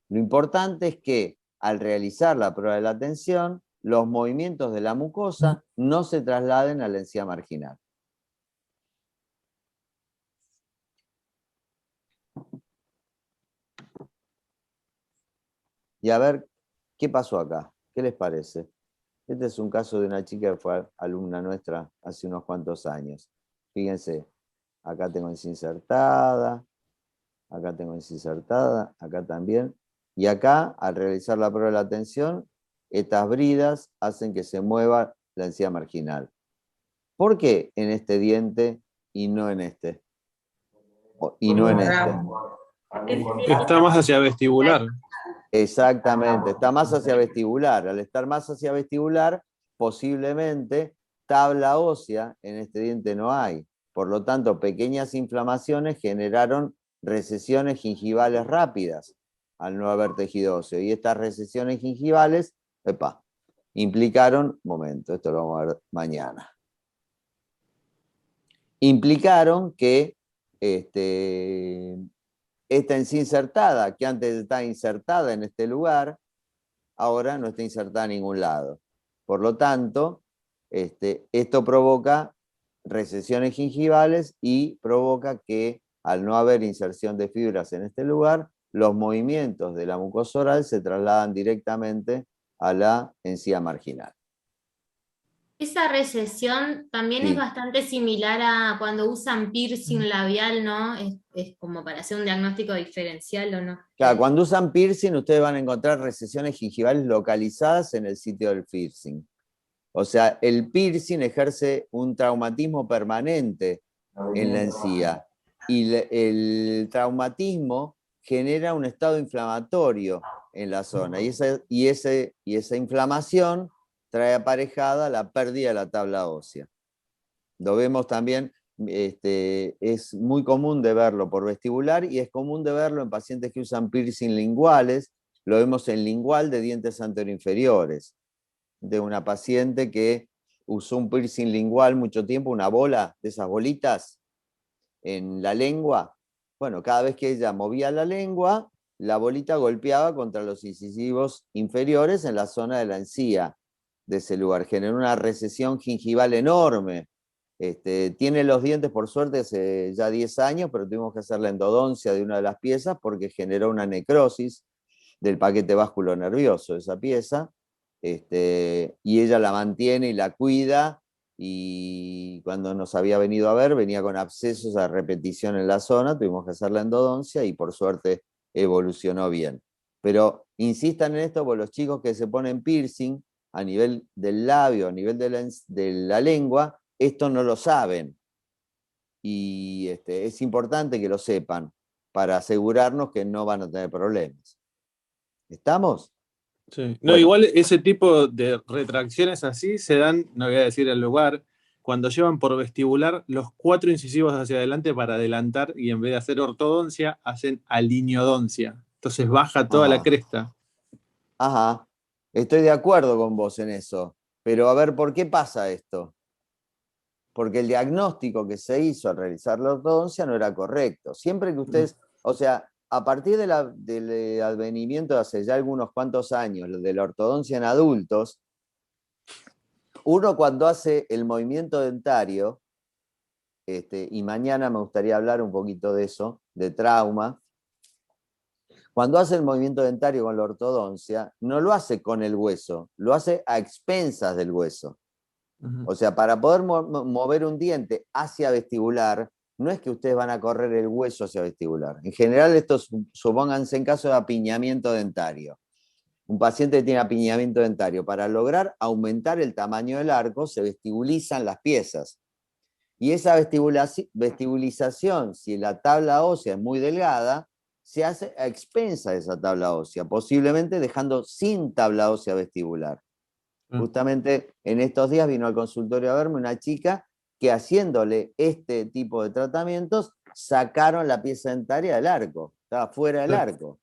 Lo importante es que al realizar la prueba de la tensión, los movimientos de la mucosa no se trasladen a la encía marginal. Y a ver, ¿qué pasó acá? ¿Qué les parece? Este es un caso de una chica que fue alumna nuestra hace unos cuantos años. Fíjense, acá tengo encía insertada, acá tengo encía insertada, acá también. Y acá, al realizar la prueba de la tensión, estas bridas hacen que se mueva la encía marginal. ¿Por qué en este diente y no en este. Y no en este. Está más hacia vestibular. Exactamente, está más hacia vestibular. Al estar más hacia vestibular, posiblemente tabla ósea en este diente no hay. Por lo tanto, pequeñas inflamaciones generaron recesiones gingivales rápidas al no haber tejido óseo. Y estas recesiones gingivales, implicaron, momento, esto lo vamos a ver mañana, implicaron que esta encía insertada, que antes estaba insertada en este lugar, ahora no está insertada en ningún lado. Por lo tanto, esto provoca recesiones gingivales y provoca que, al no haber inserción de fibras en este lugar, los movimientos de la mucosa oral se trasladan directamente a la encía marginal. Esa recesión también Sí. es bastante similar a cuando usan piercing labial, ¿no? Es como para hacer un diagnóstico diferencial, ¿o no? Claro, cuando usan piercing, ustedes van a encontrar recesiones gingivales localizadas en el sitio del piercing. O sea, el piercing ejerce un traumatismo permanente en la encía. Y el traumatismo genera un estado inflamatorio en la zona. Y esa inflamación trae aparejada la pérdida de la tabla ósea. Lo vemos también, es muy común de verlo por vestibular y es común de verlo en pacientes que usan piercing linguales. Lo vemos en lingual de dientes anteroinferiores, de una paciente que usó un piercing lingual mucho tiempo, una bola de esas bolitas en la lengua. Bueno, cada vez que ella movía la lengua, la bolita golpeaba contra los incisivos inferiores en la zona de la encía de ese lugar. Generó una recesión gingival enorme. Tiene los dientes, por suerte, hace ya 10 años, pero tuvimos que hacer la endodoncia de una de las piezas porque generó una necrosis del paquete vasculonervioso de esa pieza. Y ella la mantiene y la cuida, y cuando nos había venido a ver, venía con abscesos a repetición en la zona, tuvimos que hacer la endodoncia y por suerte evolucionó bien. Pero insistan en esto, porque los chicos que se ponen piercing a nivel del labio, a nivel de la lengua, esto no lo saben. Y es importante que lo sepan para asegurarnos que no van a tener problemas. ¿Estamos? Sí. No, Bueno. igual ese tipo de retracciones así se dan, no voy a decir el lugar, cuando llevan por vestibular los 4 incisivos hacia adelante para adelantar y en vez de hacer ortodoncia, hacen aliniodoncia. Entonces baja toda la cresta. Ajá, estoy de acuerdo con vos en eso. Pero a ver, ¿por qué pasa esto? Porque el diagnóstico que se hizo al realizar la ortodoncia no era correcto. Siempre que ustedes, o sea, a partir del advenimiento de hace ya algunos cuantos años, de la ortodoncia en adultos, uno cuando hace el movimiento dentario, y mañana me gustaría hablar un poquito de eso, de trauma, cuando hace el movimiento dentario con la ortodoncia, no lo hace con el hueso, lo hace a expensas del hueso. O sea, para poder mover un diente hacia vestibular, no es que ustedes van a correr el hueso hacia vestibular. En general, esto supónganse en caso de apiñamiento dentario. Un paciente que tiene apiñamiento dentario, para lograr aumentar el tamaño del arco, se vestibulizan las piezas. Y esa vestibulización, si la tabla ósea es muy delgada, se hace a expensas de esa tabla ósea, posiblemente dejando sin tabla ósea vestibular. Justamente en estos días vino al consultorio a verme una chica que, haciéndole este tipo de tratamientos, sacaron la pieza dentaria del arco, estaba fuera del arco.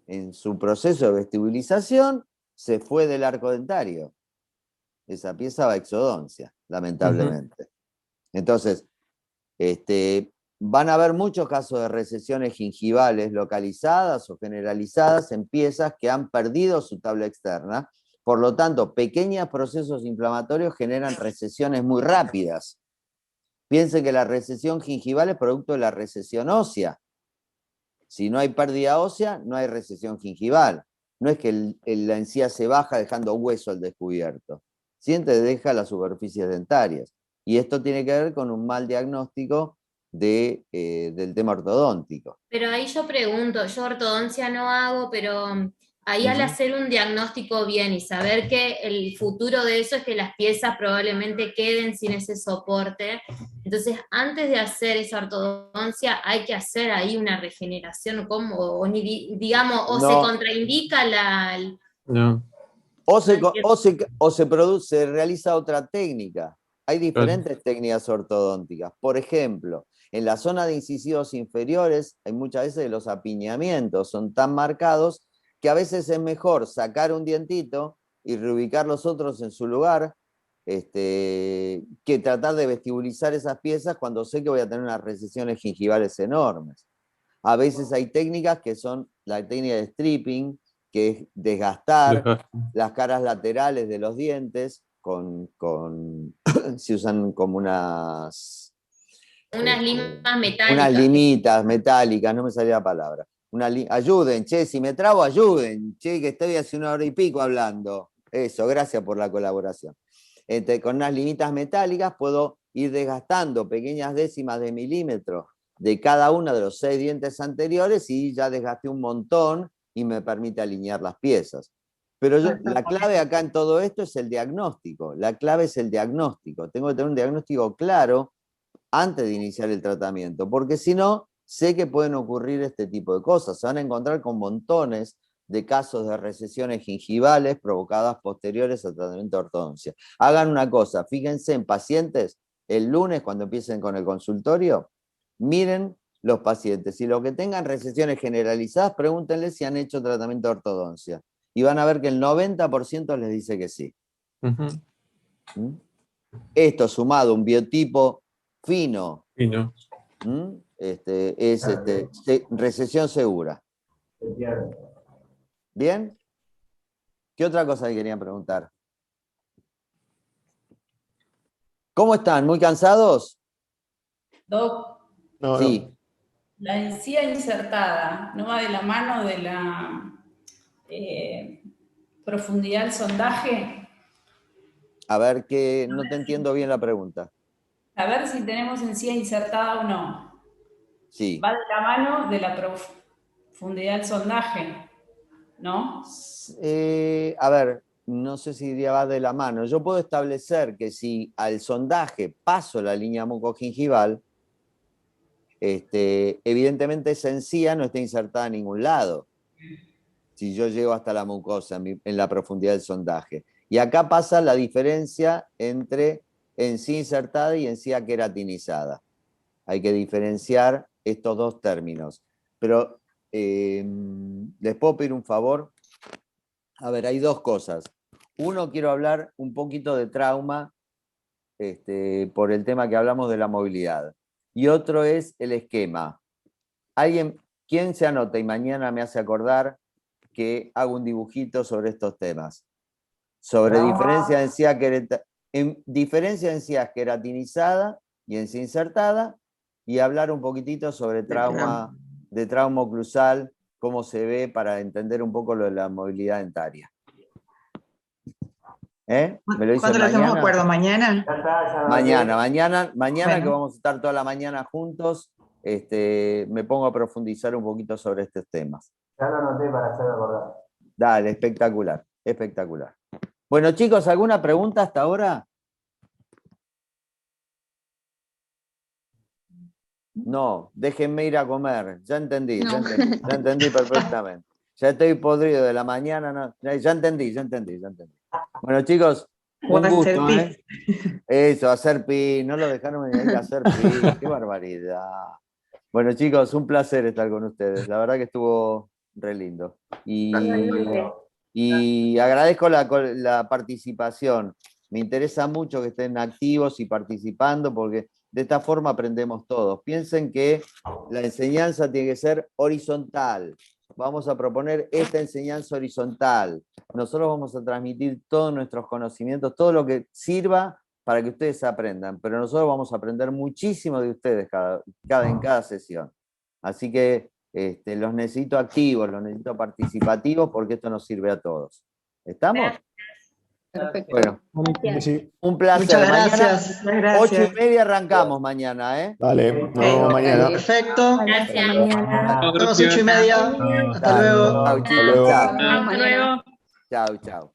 En su proceso de vestibulización se fue del arco dentario. Esa pieza va a exodoncia, lamentablemente. Entonces, van a haber muchos casos de recesiones gingivales localizadas o generalizadas en piezas que han perdido su tabla externa. Por lo tanto, pequeños procesos inflamatorios generan recesiones muy rápidas. Piensen que la recesión gingival es producto de la recesión ósea. Si no hay pérdida ósea, no hay recesión gingival. No es que la encía se baja dejando hueso al descubierto. Siempre deja las superficies dentarias. Y esto tiene que ver con un mal diagnóstico del tema ortodóntico. Pero ahí yo pregunto, yo ortodoncia no hago, pero Ahí al hacer un diagnóstico bien y saber que el futuro de eso es que las piezas probablemente queden sin ese soporte, entonces antes de hacer esa ortodoncia hay que hacer ahí una regeneración, digamos, o se No. contraindica No. O se realiza otra técnica. Hay diferentes técnicas ortodónticas. Por ejemplo, en la zona de incisivos inferiores hay muchas veces los apiñamientos son tan marcados que a veces es mejor sacar un dientito y reubicar los otros en su lugar, que tratar de vestibulizar esas piezas cuando sé que voy a tener unas recesiones gingivales enormes. A veces hay técnicas que son la técnica de stripping, que es desgastar las caras laterales de los dientes se usan como unas limas metálicas. unas limitas metálicas, no me salía la palabra. Ayuden, che, si me trabo, ayuden, che, que estoy hace 1 hora y pico hablando. Eso, gracias por la colaboración. Con unas limitas metálicas puedo ir desgastando pequeñas décimas de milímetro de cada uno de los 6 dientes anteriores y ya desgasté un montón y me permite alinear las piezas. Pero la clave acá en todo esto es el diagnóstico. La clave es el diagnóstico. Tengo que tener un diagnóstico claro antes de iniciar el tratamiento, porque si no, sé que pueden ocurrir este tipo de cosas. Se van a encontrar con montones de casos de recesiones gingivales provocadas posteriores al tratamiento de ortodoncia. Hagan una cosa, fíjense en pacientes, el lunes cuando empiecen con el consultorio, miren los pacientes, y los que tengan recesiones generalizadas, pregúntenles si han hecho tratamiento de ortodoncia, y van a ver que el 90% les dice que sí. Esto sumado a un biotipo fino. Es recesión segura. ¿Bien? ¿Qué otra cosa le querían preguntar? ¿Cómo están? ¿Muy cansados? Doc, Sí. la encía insertada, ¿no va de la mano de la profundidad del sondaje? A ver, que no te entiendo bien la pregunta. A ver si tenemos encía insertada o no. Sí. Va de la mano de la profundidad del sondaje, ¿no? A ver, no sé si diría va de la mano. Yo puedo establecer que si al sondaje paso la línea mucogingival, evidentemente esa encía no está insertada en ningún lado. Si yo llego hasta la mucosa en la profundidad del sondaje. Y acá pasa la diferencia entre encía insertada y encía queratinizada. Hay que diferenciar estos dos términos. Pero les puedo pedir un favor. A ver, hay dos cosas. Uno, quiero hablar un poquito de trauma por el tema que hablamos de la movilidad. Y otro es el esquema. ¿Quién se anota y mañana me hace acordar que hago un dibujito sobre estos temas? Sobre diferencia de encías queratinizada y encía insertada, y hablar un poquitito sobre trauma oclusal, cómo se ve, para entender un poco lo de la movilidad dentaria. ¿Me lo dicen ¿Cuándo lo hacemos acuerdo? ¿Mañana? Mañana Bueno. que vamos a estar toda la mañana juntos, me pongo a profundizar un poquito sobre estos temas. Ya lo anoté para hacer acordar. Dale, espectacular, espectacular. Bueno, chicos, ¿alguna pregunta hasta ahora? No, déjenme ir a comer. Ya entendí, No. ya entendí perfectamente. Ya estoy podrido de la mañana. No, ya entendí. Bueno, chicos, un gusto, ¿eh? Eso, hacer pi. No lo dejaron venir a hacer pi. Qué barbaridad. Bueno, chicos, un placer estar con ustedes. La verdad que estuvo re lindo. Y agradezco la participación. Me interesa mucho que estén activos y participando, porque de esta forma aprendemos todos. Piensen que la enseñanza tiene que ser horizontal. Vamos a proponer esta enseñanza horizontal. Nosotros vamos a transmitir todos nuestros conocimientos, todo lo que sirva para que ustedes aprendan, pero nosotros vamos a aprender muchísimo de ustedes en cada sesión. Así que los necesito activos, los necesito participativos, porque esto nos sirve a todos. ¿Estamos? Perfecto. Bueno, Sí. un placer. Muchas Mañana, gracias. 8:30 arrancamos mañana, ¿eh? Dale, nos vemos mañana. Perfecto. Gracias. Nos vemos 8:30. Hasta luego. Chau, chicos. luego. Chau. Hasta luego. Chau, chau.